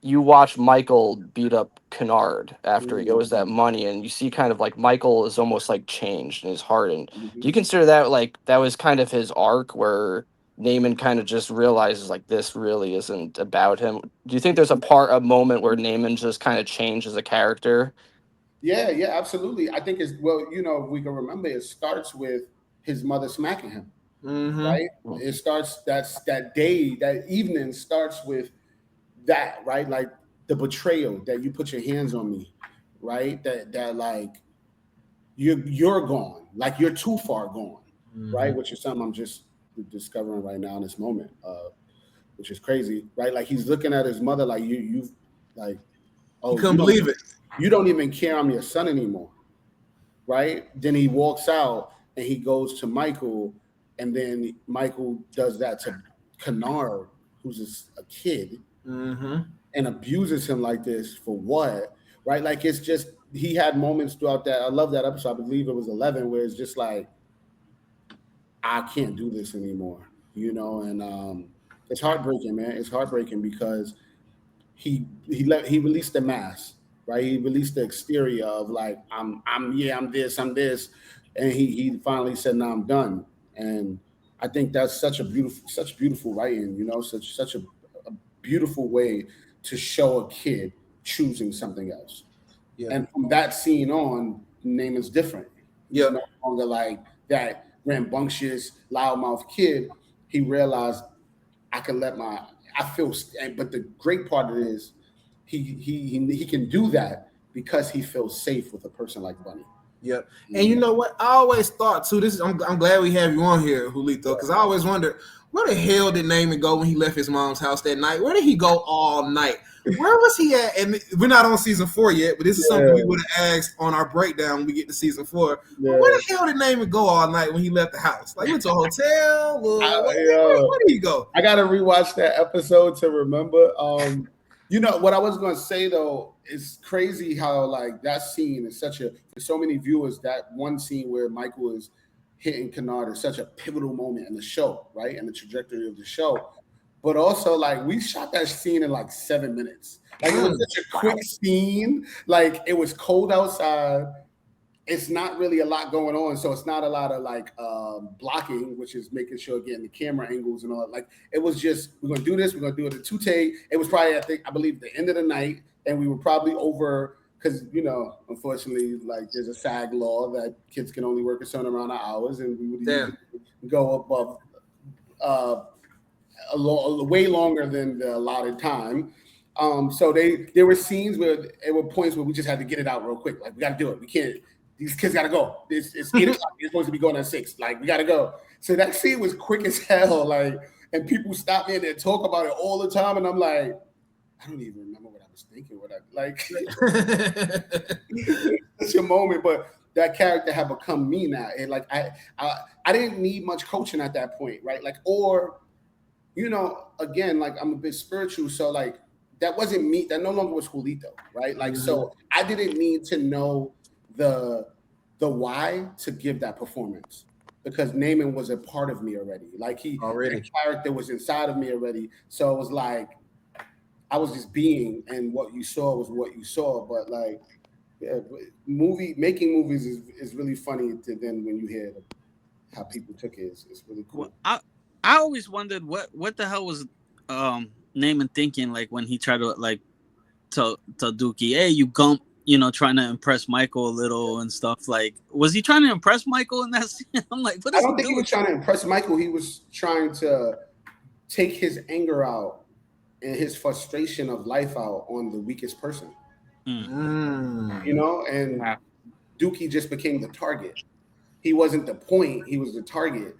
watch Michael beat up Kennard after he owes that money, and you see kind of like Michael is almost like changed in his heart. And do you consider that like that was kind of his arc where Namond kind of just realizes like this really isn't about him? Do you think there's a moment where Namond just kind of changed as a character? Yeah, absolutely. I think it's, well, you know, we can remember it starts with his mother smacking him. right? It starts that day, that evening starts with that, right? Like the betrayal that you put your hands on me, right? That like you're gone, like you're too far gone, right? Which is something I'm just discovering right now in this moment, which is crazy, right? Like he's looking at his mother like you've like, He oh, couldn't believe it. You don't even care I'm your son anymore, right? Then he walks out and he goes to Michael, and then Michael does that to Kennard, who's a kid, and abuses him like this for what, right? Like it's just he had moments throughout that. I love that episode. I believe it was 11, where it's just like I can't do this anymore, and it's heartbreaking, man. It's heartbreaking because he released the mask, right? He released the exterior of like I'm this, and he finally said, "No, I'm done." And I think that's such beautiful writing, such a beautiful way to show a kid choosing something else. Yeah. And from that scene on, Namond's different. He's no longer like that rambunctious, loudmouth kid. He realized I can but the great part of it is he can do that because he feels safe with a person like Bunny. Yep. And you know what? I always thought too. I'm glad we have you on here, Julito, because I always wondered where the hell did Namond go when he left his mom's house that night? Where did he go all night? Where was he at? And we're not on season 4 yet, but this is something we would have asked on our breakdown when we get to season 4. Yeah. Where the hell did Namond go all night when he left the house? Like, went to a hotel? Where did he go? I got to rewatch that episode to remember. What I was going to say, though, is crazy how, like, that scene is for so many viewers, that one scene where Michael is hitting Kennard is such a pivotal moment in the show, right? And the trajectory of the show. But also, like, we shot that scene in, like, 7 minutes. Like, it was such a quick scene. Like, it was cold outside. It's not really a lot going on. So it's not a lot of, like, blocking, which is making sure, getting the camera angles and all. Like, it was just, we're going to do this. We're going to do it at 2-take. It was probably, I believe, the end of the night. And we were probably over, because, unfortunately, like, there's a SAG law that kids can only work a certain amount of hours. And we would go above way longer than the allotted time. So there were scenes where there were points where we just had to get it out real quick. Like, we got to do it. We can't. These kids got to go. It's 8 o'clock. You're supposed to be going at 6. Like, we got to go. So that scene was quick as hell. Like, and people stop me and they talk about it all the time. And I'm like, I don't even remember what I was thinking. It's your moment, but that character had become me now. And like, I didn't need much coaching at that point, right? Like, or, again, like, I'm a bit spiritual. So like, that wasn't me. That no longer was Julito, right? Like, so I didn't need to know the why to give that performance, because Namond was a part of me already. Like, the character was inside of me already. So it was like, I was just being, and what you saw was what you saw. But like, making movies is really funny to then when you hear how people took it. It's really cool. Well, I always wondered what the hell was Namond thinking, like, when he tried to, like, tell Dukie, hey, you gump, trying to impress Michael a little and stuff. Like, was he trying to impress Michael in that scene? I'm like, what is I don't think he was trying to impress Michael. He was trying to take his anger out and his frustration of life out on the weakest person. And Dukie just became the target. He wasn't the point, he was the target.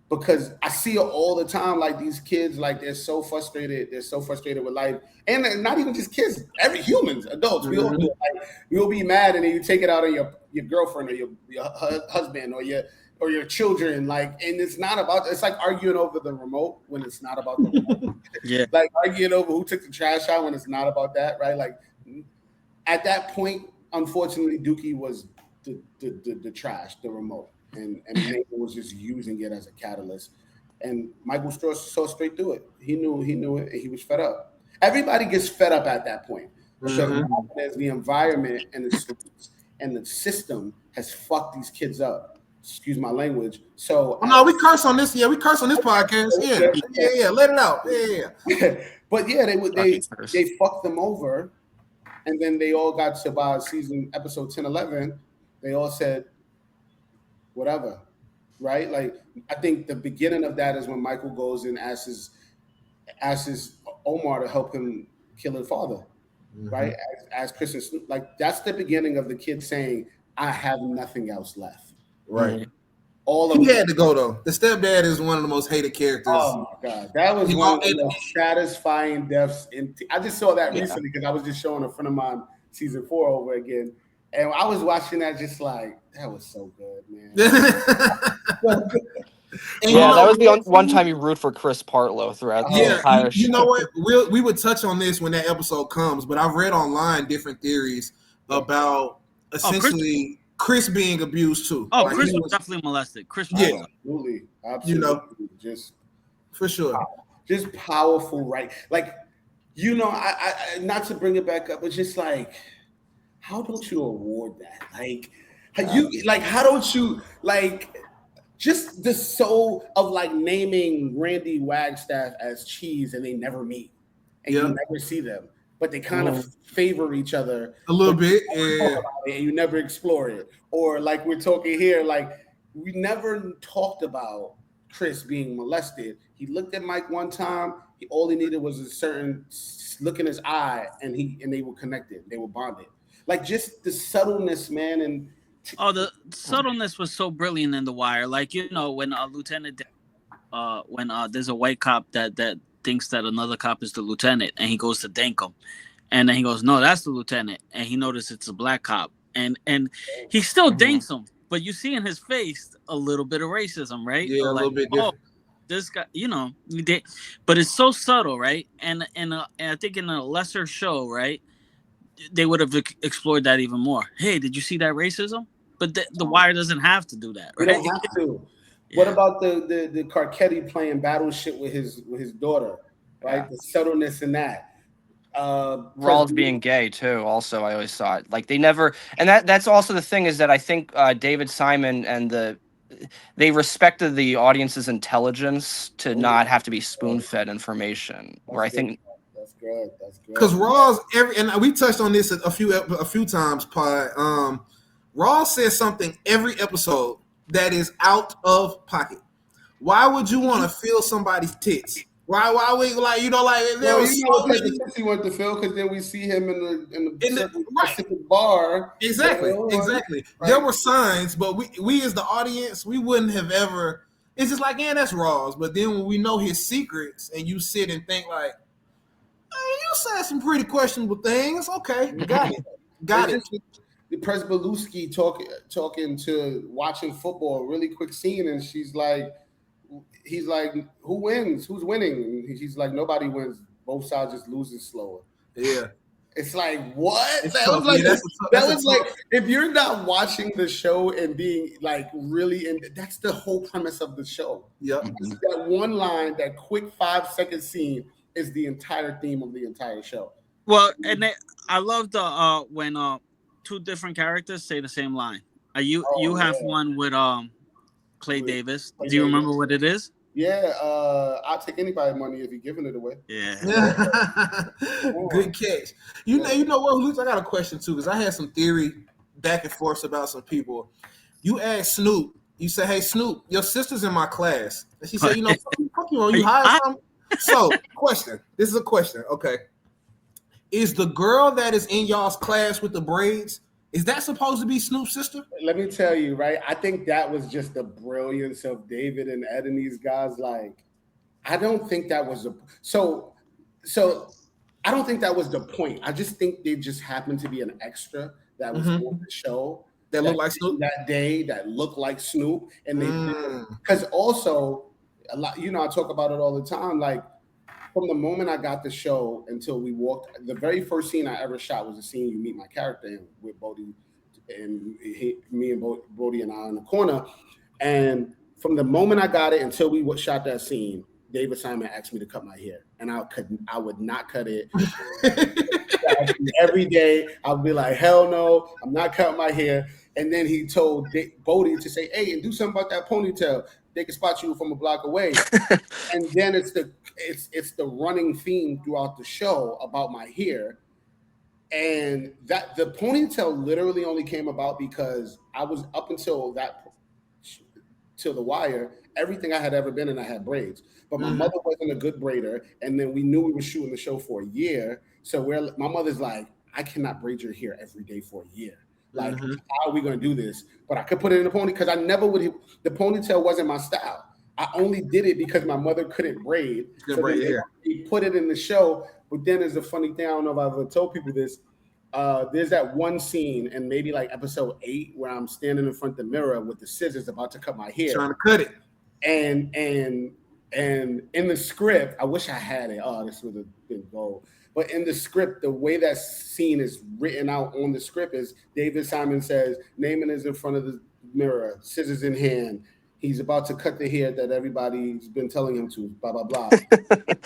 Because I see it all the time, like, these kids, like, they're so frustrated with life. And not even just kids, every humans, adults, we all do it. Like, we'll be mad and then you take it out on your girlfriend or your husband or your children, like, and it's like arguing over the remote when it's not about the remote. Yeah. Like, arguing over who took the trash out when it's not about that, right? Like, at that point, unfortunately, Dukie was the trash, the remote, and Nathan was just using it as a catalyst. And Michael saw straight through it. He knew it, and he was fed up. Everybody gets fed up at that point. Because the environment and the system has fucked these kids up. Excuse my language. So no, we curse on this. Yeah, we curse on this podcast. Yeah. Let it out. Yeah. But yeah, they fucked them over, and then they all got to by episode 10, 11. They all said, whatever, right? Like, I think the beginning of that is when Michael goes and asks Omar to help him kill his father, right? As Chris and Snoop, like that's the beginning of the kid saying, "I have nothing else left." Right. All He of had to go though. The stepdad is one of the most hated characters. Oh my god, that was one of the most satisfying deaths. I just saw that recently because I was just showing a friend of mine season 4 over again, and I was watching that just like that was so good, man. Yeah, that was the one time you root for Chris Partlow throughout the entire show. You know what? We would touch on this when that episode comes, but I've read online different theories about essentially Chris being abused too. Oh, like Chris was definitely molested. Chris, absolutely. You know, just for sure, just powerful, right? Like, you know, I not to bring it back up, but just like, how don't you award that? Like, how don't you like? Just the soul of like naming Randy Wagstaff as Cheese and they never meet and you never see them, but they kind of favor each other a little bit, and you never explore it. Or like we're talking here, like we never talked about Chris being molested. He looked at Mike one time. All he needed was a certain look in his eye, and they were connected. They were bonded. Like just the subtleness, man, and. Oh, the subtleness was so brilliant in The Wire. Like, you know, when Lieutenant, when there's a white cop that thinks that another cop is the lieutenant, and he goes to thank him, and then he goes, "No, that's the lieutenant," and he notices it's a black cop, and he still thanks him, but you see in his face a little bit of racism, right? Yeah, a little bit different. This guy, you know, but it's so subtle, right? And I think in a lesser show, right, they would have explored that even more. Hey, did you see that racism? But the Wire doesn't have to do that, right? They don't have to. Yeah. What about the Carcetti playing battleship with his daughter, right? Yeah. The subtleness in that. Rawls being gay too. Also, I always saw it. Like they never, and that's also the thing is that I think David Simon and they respected the audience's intelligence to not have to be spoon-fed information. Where I think. That's good. Because Rawls, and we touched on this a few times, Pod. Rawls says something every episode that is out of pocket. Why would you want to feel somebody's tits? Why we like he went to Phil because then we see him in the specific bar. Exactly. Right. There were signs, but we as the audience, we wouldn't have ever. It's just like, that's Rawls. But then when we know his secrets, and you sit and think like, you said some pretty questionable things. Okay, got it. The Presbeluski talking to watching football, really quick scene, and he's like, who wins? Who's winning? And he's like, nobody wins. Both sides just losing slower. Yeah. It's like, what? That was like, if you're not watching the show and being like really in, that's the whole premise of the show. Yeah. That one line, that quick 5-second scene is the entire theme of the entire show. Well, and I love the when two different characters say the same line. You have one with Clay Davis. Do you remember what it is? Yeah, I'll take anybody's money if you're giving it away. Yeah. Good catch. You know what, Luke? I got a question too, because I had some theory back and forth about some people. You asked Snoop, you say, "Hey Snoop, your sister's in my class." And she said, fuck you, you hired something? So, question. This is a question. Okay. Is the girl that is in y'all's class with the braids, is that supposed to be Snoop's sister? Let me tell you, right? I think that was just the brilliance of David and Ed and these guys. Like, I don't think that was so I don't think that was the point. I just think they just happened to be an extra that was on the show that looked like Snoop that day, that looked like Snoop. And they, because also a lot, I talk about it all the time. Like, from the moment I got the show until we walked, the very first scene I ever shot was a scene you meet my character in with Bodie, and me and Bodie and I in the corner. And from the moment I got it until we shot that scene, David Simon asked me to cut my hair, and I would not cut it. Every day I'd be like, hell no, I'm not cutting my hair. And then he told Bodie to say, hey, and do something about that ponytail. They can spot you from a block away. And then it's the running theme throughout the show about my hair. And that the ponytail literally only came about because I was up until that till the wire, everything I had ever been in, I had braids. But my mother wasn't a good braider, and then we knew we were shooting the show for a year. So my mother's like, I cannot braid your hair every day for a year. Like, how are we going to do this? But I could put it in a pony because I never would. The ponytail wasn't my style. I only did it because my mother couldn't braid. So they put it in the show. But then there's a funny thing. I don't know if I've ever told people this. There's that one scene in maybe like episode 8 where I'm standing in front of the mirror with the scissors about to cut my hair. Trying to cut it. And in the script, I wish I had it. Oh, this would have been gold. But in the script, the way that scene is written out on the script is David Simon says, Namond is in front of the mirror, scissors in hand. He's about to cut the hair that everybody's been telling him to, blah, blah, blah.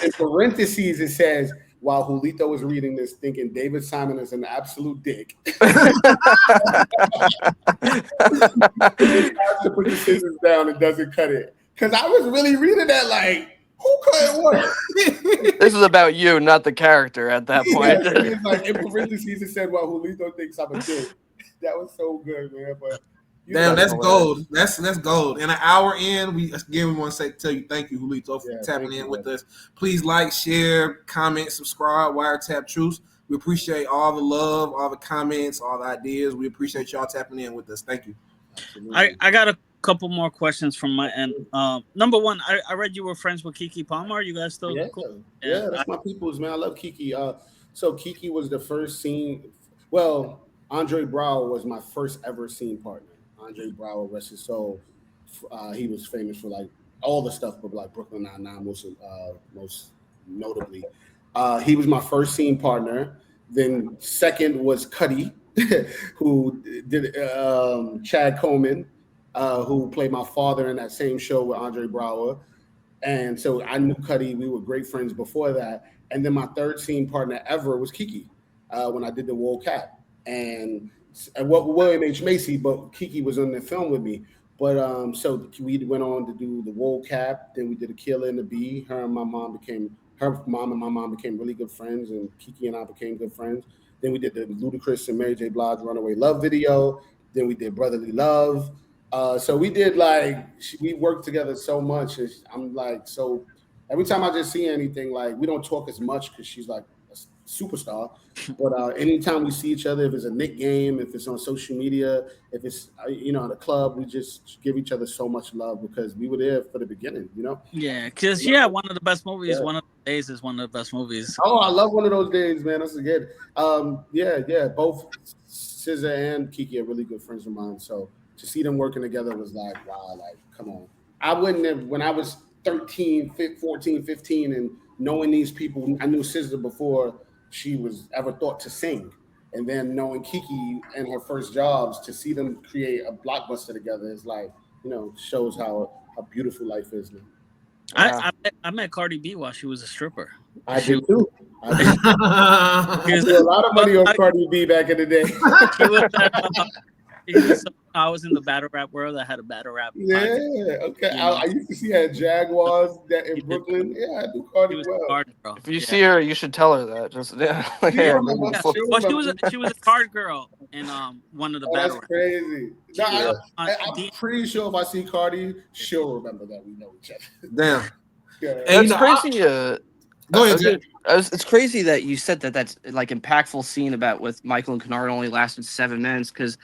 In parentheses, it says, while Julito was reading this, thinking David Simon is an absolute dick. He has to put the scissors down and doesn't cut it. Because I was really reading that like, who cut what? This is about you, not the character at that point. Yeah, it's like in parentheses, it said, well, Julito thinks I'm a dick. That was so good, man. But damn, that's gold. That's gold. In an hour in, we want to tell you thank you, Julito, for tapping in with us. Please like, share, comment, subscribe. Wiretapped Truths. We appreciate all the love, all the comments, all the ideas. We appreciate y'all tapping in with us. Thank you. I got a couple more questions from my end. Number one, I read you were friends with Keke Palmer. You guys still cool? Yeah, that's my people's, man. I love Keke. So Keke was the first scene. Well, Andre Brower was my first ever scene partner. Andre Brower, rest his soul. He was famous for like all the stuff, but like Brooklyn Nine-Nine, most notably. He was my first scene partner. Then second was Cutty, who did Chad Coleman, who played my father in that same show with Andre Brower. And so I knew Cutty. We were great friends before that. And then my third scene partner ever was Keke when I did the Wool Cap. And William H. Macy, but Keke was on the film with me. But so we went on to do the Wool Cap. Then we did A Killer and the Bee. Her and my mom and my mom became really good friends, and Keke and I became good friends. Then we did the Ludacris and Mary J. Blige Runaway Love video. Then we did Brotherly Love. So we did we worked together so much. I'm like, so every time I just see anything, like we don't talk as much because she's like a superstar. But anytime we see each other, if it's a Knick game, if it's on social media, if it's in a club, we just give each other so much love because we were there for the beginning, Yeah, because one of the best movies. Yeah. One of the days is one of the best movies. Oh, I love One of Those Days, man. That's good. Yeah. Both SZA and Keke are really good friends of mine. So to see them working together was like, wow, like come on. I wouldn't have when I was 13, 14, 15, and knowing these people. I knew SZA before she was ever thought to sing, and then knowing Keke and her first jobs, to see them create a blockbuster together is like, shows how beautiful life is, man. I met Cardi B while she was a stripper. I did too. I did a lot of money on Cardi B back in the day. I was in the battle rap world. I had a battle rap. Yeah, okay. I used to see her at Jaguars in Brooklyn. Yeah, I do Cardi well. If you see her, you should tell her that. Just she was a card girl in one of the battle raps. Crazy. No, I'm pretty sure if I see Cardi, she'll remember that we know each other. Damn. Yeah. It's crazy. Go ahead, Jay. It's crazy that you said that's like impactful scene about with Michael and Kennard only lasted 7 minutes because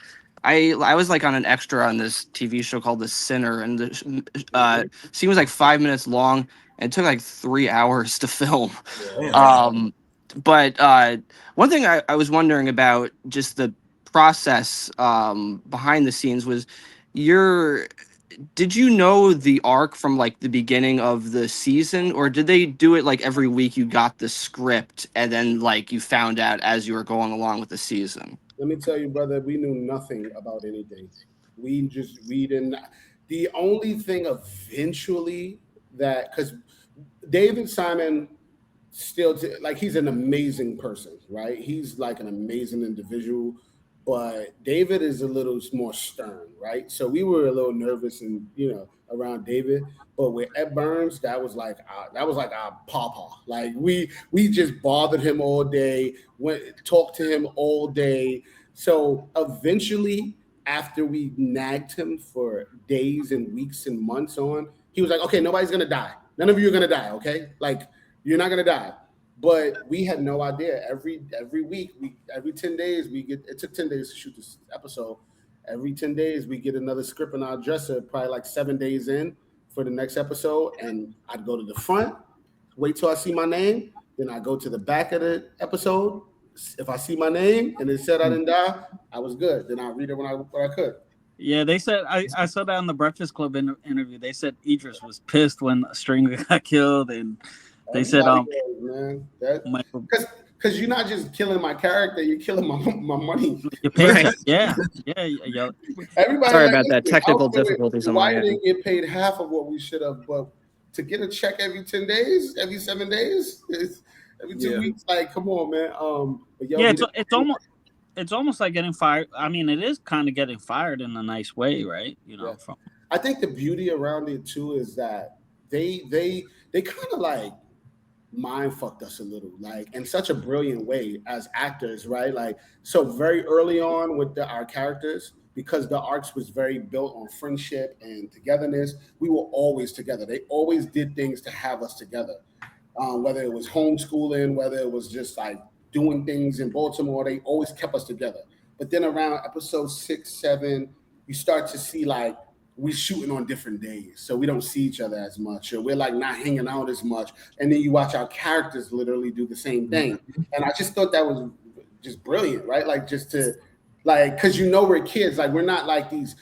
I was like on an extra on this TV show called The Sinner, and the scene was like 5 minutes long and it took like 3 hours to film. Yeah. But one thing I was wondering about just the process behind the scenes was did you know the arc from like the beginning of the season, or did they do it like every week you got the script and then like you found out as you were going along with the season? Let me tell you, brother, we knew nothing about anything. We didn't. The only thing eventually because David Simon still, he's an amazing person, right? He's like an amazing individual, but David is a little more stern, right? So we were a little nervous and, around David. But with Ed Burns, that was like our pawpaw. Like we just bothered him all day, talked to him all day. So eventually, after we nagged him for days and weeks and months on, he was like, okay, nobody's gonna die. None of you are gonna die, okay? Like, you're not gonna die. But we had no idea. Every week, every 10 days, it took 10 days to shoot this episode. Every 10 days, we get another script in our dresser, probably like 7 days in for the next episode. And I'd go to the front, wait till I see my name. Then I go to the back of the episode. If I see my name and it said I didn't die, I was good. Then I read it when I could. Yeah, they said I saw that on the Breakfast Club interview. They said Idris was pissed when Stringer got killed, and they said man, because you're not just killing my character, you're killing my money. Right. Yeah. Everybody sorry about that technical difficulties. Why didn't get paid half of what we should have? But to get a check every 10 days, every 7 days, every 2 weeks, like, come on, man. But it's almost like getting fired. I mean, it is kind of getting fired in a nice way, right? I think the beauty around it too is that they kind of like mind fucked us a little, like in such a brilliant way as actors, right? Like, so very early on with our characters, because the arcs was very built on friendship and togetherness, we were always together. They always did things to have us together, whether it was homeschooling, whether it was just like doing things in Baltimore, they always kept us together. But then around episode 6, 7, you start to see like we're shooting on different days, so we don't see each other as much, or we're like not hanging out as much. And then you watch our characters literally do the same thing. And I just thought that was just brilliant, right? Like, just to like, because we're kids, like we're not like these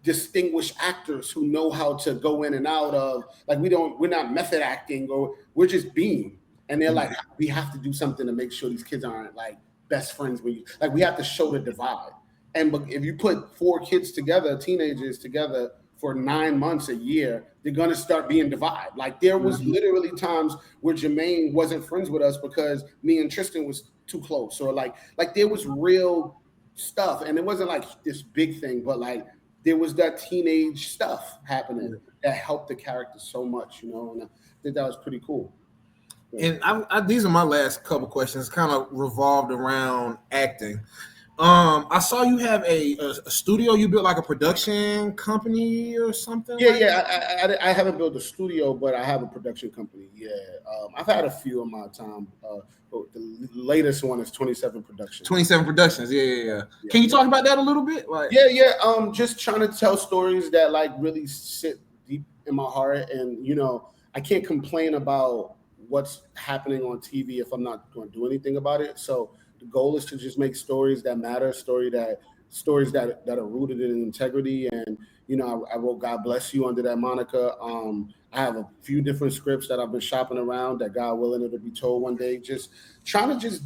distinguished actors who know how to go in and out of, like, we're not method acting, or we're just being. And they're like, we have to do something to make sure these kids aren't like best friends with you. Like, we have to show the divide. And if you put 4 kids together, teenagers together for 9 months, a year, they're going to start being divided. Like, there was literally times where Jermaine wasn't friends with us because me and Tristan was too close. Or like there was real stuff. And it wasn't like this big thing, but like there was that teenage stuff happening that helped the character so much, and I think that was pretty cool. And these are my last couple questions, kind of revolved around acting. I saw you have a studio. You built like a production company or something. I haven't built a studio, but I have a production company. Yeah, I've had a few in my time. The latest one is 27 Productions. 27 Productions. Yeah. Can you talk about that a little bit? Like, just trying to tell stories that like really sit deep in my heart, and I can't complain about what's happening on TV if I'm not going to do anything about it. So the goal is to just make stories that matter, stories that are rooted in integrity. And I wrote "God Bless You" under that moniker. I have a few different scripts that I've been shopping around that, God willing, it'll be told one day. Just trying to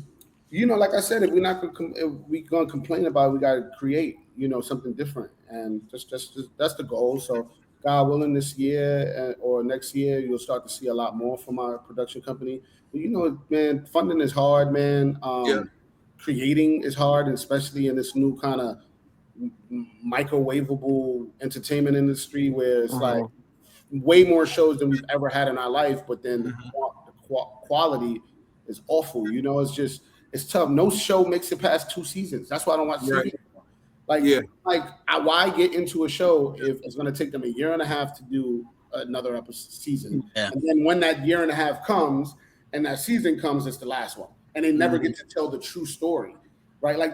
like I said, if we're gonna complain about it, we got to create something different, and just that's the goal. So God willing, this year or next year, you'll start to see a lot more from our production company. But man, funding is hard, man. Creating is hard, and especially in this new kind of microwavable entertainment industry where it's like way more shows than we've ever had in our life, but then the quality is awful. It's tough. No show makes it past 2 seasons. That's why I don't watch TV. Why get into a show if it's going to take them a year and a half to do another season? Yeah. And then when that year and a half comes and that season comes, it's the last one. And they never get to tell the true story, right? Like,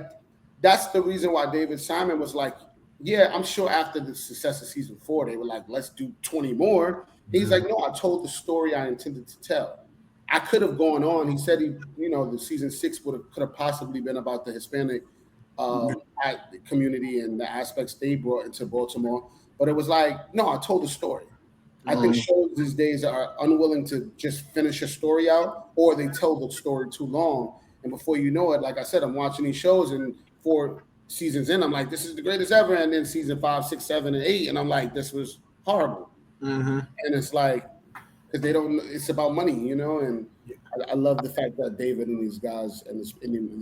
that's the reason why David Simon was like, yeah, I'm sure after the success of season 4, they were like, let's do 20 more. He's like, no, I told the story I intended to tell. I could have gone on. He said the season 6 could have possibly been about the Hispanic community and the aspects they brought into Baltimore. But it was like, no, I told the story. I think shows these days are unwilling to just finish a story out, or they tell the story too long. And before you know it, like I said, I'm watching these shows, and 4 seasons in, I'm like, this is the greatest ever. And then season 5, 6, 7, and 8, and I'm like, this was horrible. And it's like, because they don't, it's about money, and I love the fact that David and these guys and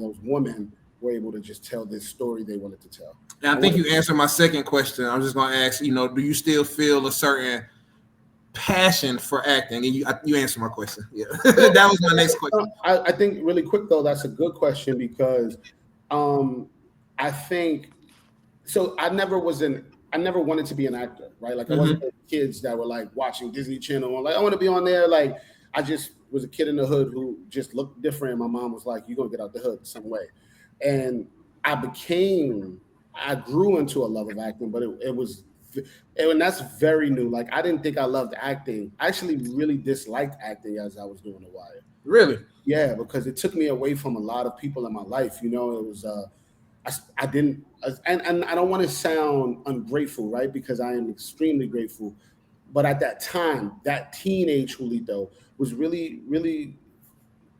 those women were able to just tell this story they wanted to tell. And I think you answered my second question. I'm just going to ask, do you still feel a certain passion for acting? And you answered my question. Yeah, that was my next question. I think really quick though, that's a good question, because I think so I never wanted to be an actor, right? Like I wasn't kids that were like watching Disney Channel, like I want to be on there. Like I just was a kid in the hood who just looked different. And my mom was like, "You're gonna get out the hood some way," and I grew into a love of acting, but and that's very new. Like I didn't think I loved acting. I actually really disliked acting as I was doing The Wire. Really? Yeah, because it took me away from a lot of people in my life. You know, it was I didn't, and I don't want to sound ungrateful, right? Because I am extremely grateful. But at that time, that teenage Julito was really, really,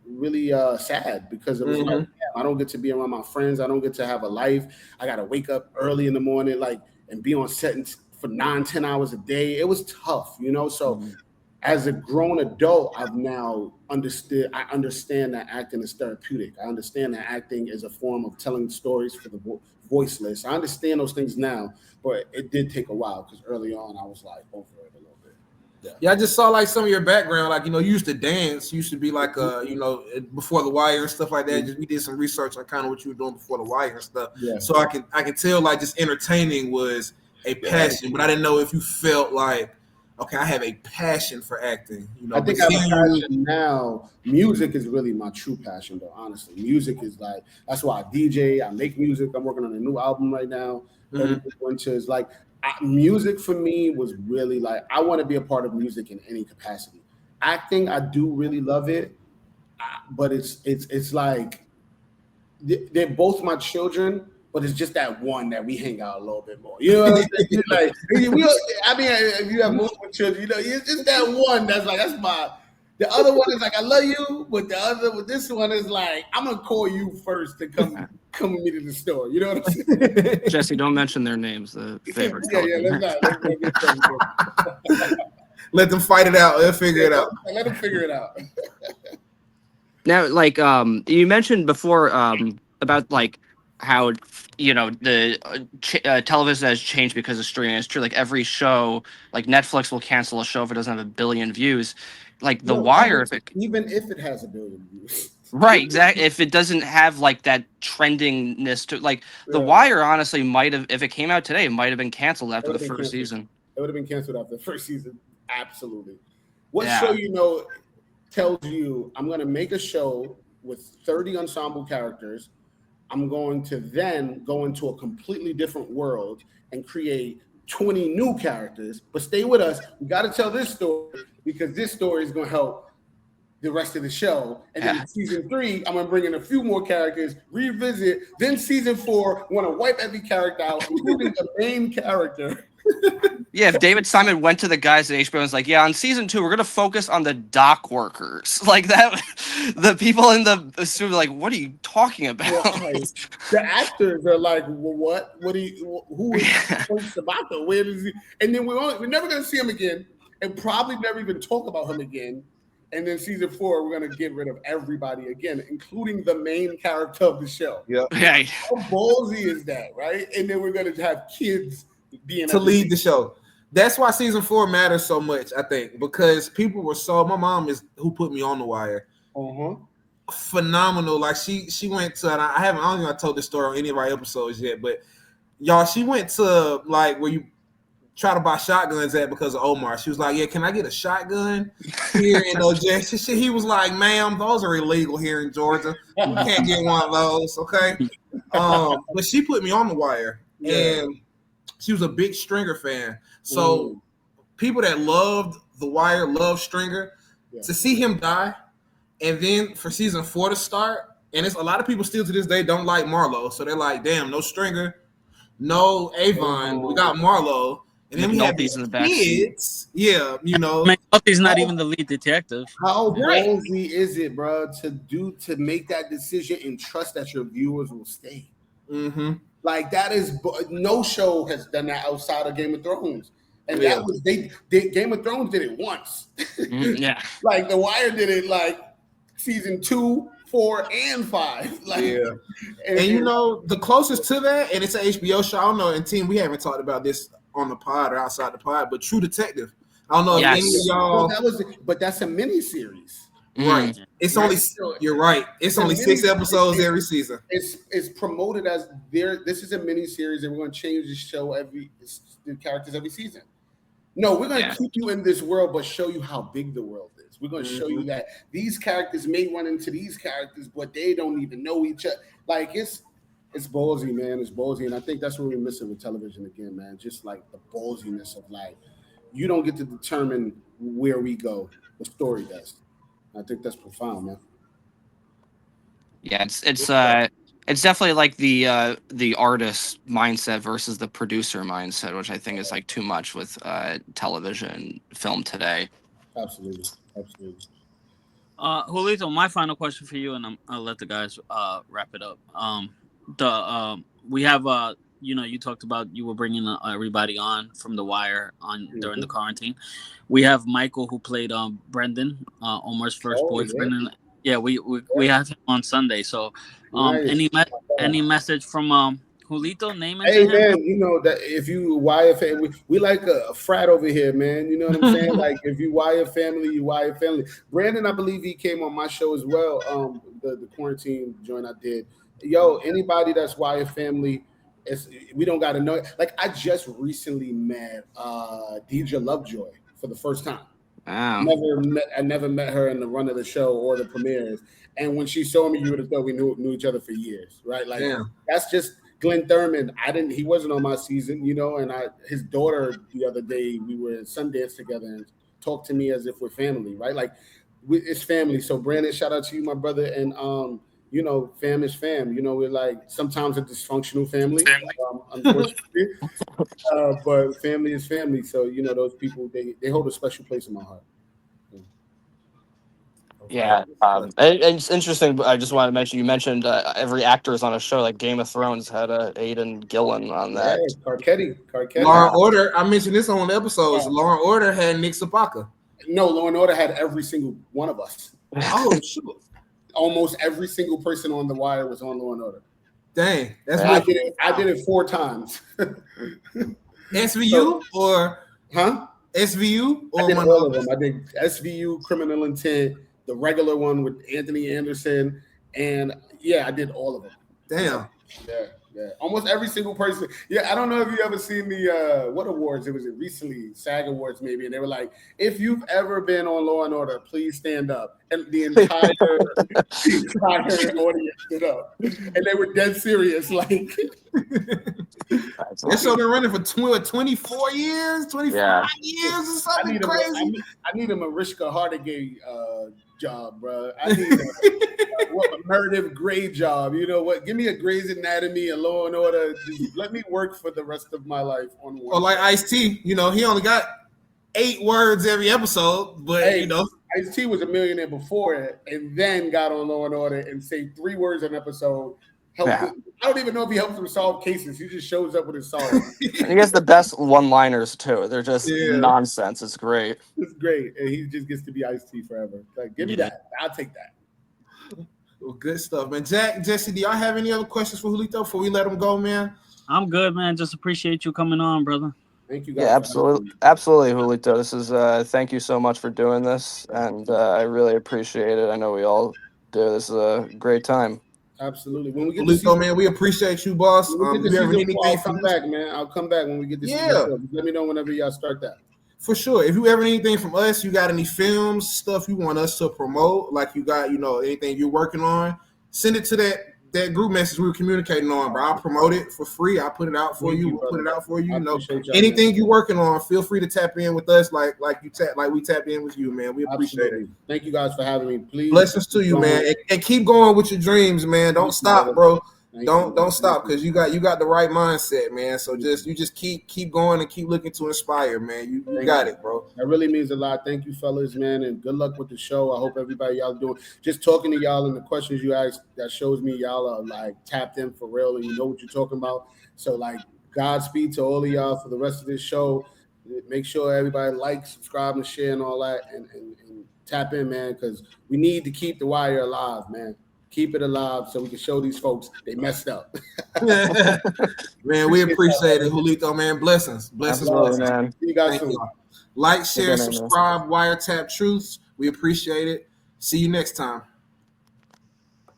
really sad because it was like, damn, I don't get to be around my friends. I don't get to have a life. I got to wake up early in the morning, like, and be on set for 9-10 hours a day. It was tough, you know? So as a grown adult, I've now understood. I understand that acting is therapeutic. I understand that acting is a form of telling stories for the voiceless. I understand those things now, but it did take a while because early on I was like over it a little bit. Yeah, I just saw like some of your background. Like, you know, you used to dance. You used to be like, you know, before The Wire and stuff like that. Just we did some research on kind of what you were doing before The Wire and stuff. Yeah. So I can tell like just entertaining was a passion, but I didn't know if you felt like, okay, I have a passion for acting. You know, I think I have a passion now. Music is really my true passion, though. Honestly, music is like that's why I DJ. I make music. I'm working on a new album right now. Winters, like music for me was really like I want to be a part of music in any capacity. Acting, I do really love it, but it's like they're both my children. But it's just that one that we hang out a little bit more. You know what I'm saying? Like, I mean, if you have multiple children, you know, it's just that one that's like, that's my. The other one is like, I love you, but this one is like, I'm gonna call you first to come with me to the store. You know what I'm saying? Jesse, don't mention their names. The favorite. Let them fight it out. They'll figure it out. Let them figure it out. Now, like you mentioned before about like how you know the television has changed because of streaming. It's true. Like every show, like Netflix will cancel a show if it doesn't have 1 billion views. Like The Wire, even if it has 1 billion views, right? Exactly. If it doesn't have like that trendingness to like The Wire, honestly, might have if it came out today, it might have been canceled after the first season. It would have been canceled after the first season. Absolutely. What show you know tells you I'm going to make a show with 30 ensemble characters. I'm going to then go into a completely different world and create 20 new characters, but stay with us. We got to tell this story because this story is going to help the rest of the show. And then in season 3, I'm going to bring in a few more characters, revisit. Then season 4, want to wipe every character out, including the main character. Yeah, if David Simon went to the guys at HBO and was like, yeah, on season 2, we're going to focus on the dock workers. Like that, the people in the studio like, what are you talking about? Well, the actors are like, well, what? Who is Sabata? Where is he? And then we're never going to see him again and probably never even talk about him again. And then season 4, we're going to get rid of everybody again, including the main character of the show. Yeah. Right. How ballsy is that, right? And then we're going to have kids being to lead the show. That's why season 4 matters so much, I think, because people were my mom is who put me on The Wire. Phenomenal. Like she went to, and I don't think I told this story on any of our episodes yet, but y'all, she went to like where you try to buy shotguns at because of Omar. She was like, yeah, can I get a shotgun here in OJ? He was like, ma'am, those are illegal here in Georgia. You can't get one of those, okay? But she put me on The Wire, and she was a big Stringer fan. So people that loved The Wire, loved Stringer, to see him die, and then for season 4 to start, and it's a lot of people still to this day don't like Marlo. So they're like, damn, no Stringer, no Avon, we got Marlo. And then we have these kids. Yeah, you know. McNulty's not even the lead detective. How ballsy is it, bro, to make that decision and trust that your viewers will stay? Like that is no show has done that outside of Game of Thrones, and that was they Game of Thrones did it once. Like The Wire did it like season 2, 4, and 5. Like, and you know the closest to that, and it's an HBO show. I don't know, and team, we haven't talked about this on the pod or outside the pod, but True Detective. I don't know if any of y'all. But that's a mini series, right? It's only you're right. It's only 6 episodes every season. It's promoted as there. This is a mini series, and we're going to change the show the characters every season. No, we're going to keep you in this world, but show you how big the world is. We're going to show you that these characters may run into these characters, but they don't even know each other. Like it's ballsy, man. It's ballsy, and I think that's what we're missing with television again, man. Just like the ballsiness of like, you don't get to determine where we go. The story does. I think that's profound, man. Yeah, it's definitely like the artist mindset versus the producer mindset, which I think is like too much with television film today. Absolutely. Julito, my final question for you, and I'll let the guys wrap it up. We have you talked about you were bringing everybody on from The Wire during the quarantine. We have Michael, who played Brendan, Omar's first boyfriend. Yeah, we have him on Sunday. So, nice. Any message from Julito? Name it. Hey man, you know that if you Wire family, we like a frat over here, man. You know what I'm saying? Like if you Wire family, you Wire family. Brandon, I believe he came on my show as well. The quarantine joint I did. Yo, anybody that's Wire family. We don't got to know. Like I just recently met Deidre Lovejoy for the first time. Wow. I never met her in the run of the show or the premieres. And when she saw me, you would have thought we knew each other for years, right? Like that's just Glenn Thurman. He wasn't on my season, you know. And his daughter the other day, we were in Sundance together and talked to me as if we're family, right? Like it's family. So Brandon, shout out to you, my brother, and you know, fam is fam. You know, we're like sometimes a dysfunctional family, unfortunately, but family is family. So you know, those people they hold a special place in my heart. Yeah, it's interesting. I just wanted to mention you mentioned every actor is on a show like Game of Thrones had Aidan Gillen on that. Yeah, Cutty. Law and Order. I mentioned this on the episodes. Yeah. Law and Order had Nick Zapaka. No, Law and Order had every single one of us. Oh shoot. Almost every single person on The Wire was on Law and Order. Dang, that's I did it 4 times. SVU or SVU or I did all of them. I did SVU, Criminal Intent, the regular one with Anthony Anderson, and I did all of them. Damn. Yeah. Almost every single person. Yeah, I don't know if you ever seen the what awards? It was recently, SAG Awards maybe, and they were like, if you've ever been on Law and Order, please stand up. And the entire audience stood up, and they were dead serious. Like, that show been running for 24 years, 25 years, or something crazy. I need a Mariska Hargitay job, bro. I need a Meredith Grey job. You know what? Give me a Grey's Anatomy and Law and Order. Just let me work for the rest of my life on one. Or like Ice-T, you know, he only got 8 words every episode, but you know, Ice-T was a millionaire before it, and then got on Law and Order and say 3 words an episode. I don't even know if he helps them solve cases. He just shows up with his song. He has the best one-liners too. They're just nonsense. It's great. It's great, and he just gets to be Ice-T forever. Like, give me that. I'll take that. Well, good stuff, man. Jesse, do y'all have any other questions for Julito before we let him go, man? I'm good, man. Just appreciate you coming on, brother. Thank you, guys. Yeah, absolutely, Julito. This is thank you so much for doing this, and I really appreciate it. I know we all do. This is a great time. Absolutely. When we get Julito, man, we appreciate you, boss. I'll come back, man. I'll come back when we get this. Let me know whenever y'all start that. For sure. If you ever need anything from us, you got any films, stuff you want us to promote, like you got, you know, anything you're working on, send it to that group message we were communicating on, bro. I'll promote it for free. I'll put it out for you. We'll put it out for you. You know, anything you're working on, feel free to tap in with us like we tapped in with you, man. We appreciate it. Thank you guys for having me. Please. Blessings to you, man. And keep going with your dreams, man. Don't stop, bro. Don't stop, because you got the right mindset, man. So just keep going and keep looking to inspire, man. You got it, bro. That really means a lot. Thank you, fellas, man, and good luck with the show. I hope everybody y'all doing. Just talking to y'all and the questions you asked, that shows me y'all are like tapped in for real and you know what you're talking about. So like, Godspeed to all of y'all for the rest of this show. Make sure everybody like, subscribe, and share and all that, and tap in, man, because we need to keep the Wire alive, man. Keep it alive so we can show these folks they messed up. Man, we appreciate it, Julito, man. Blessings, man. See you guys soon. Like, share, subscribe, Wiretapped Truths. We appreciate it. See you next time.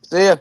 See ya.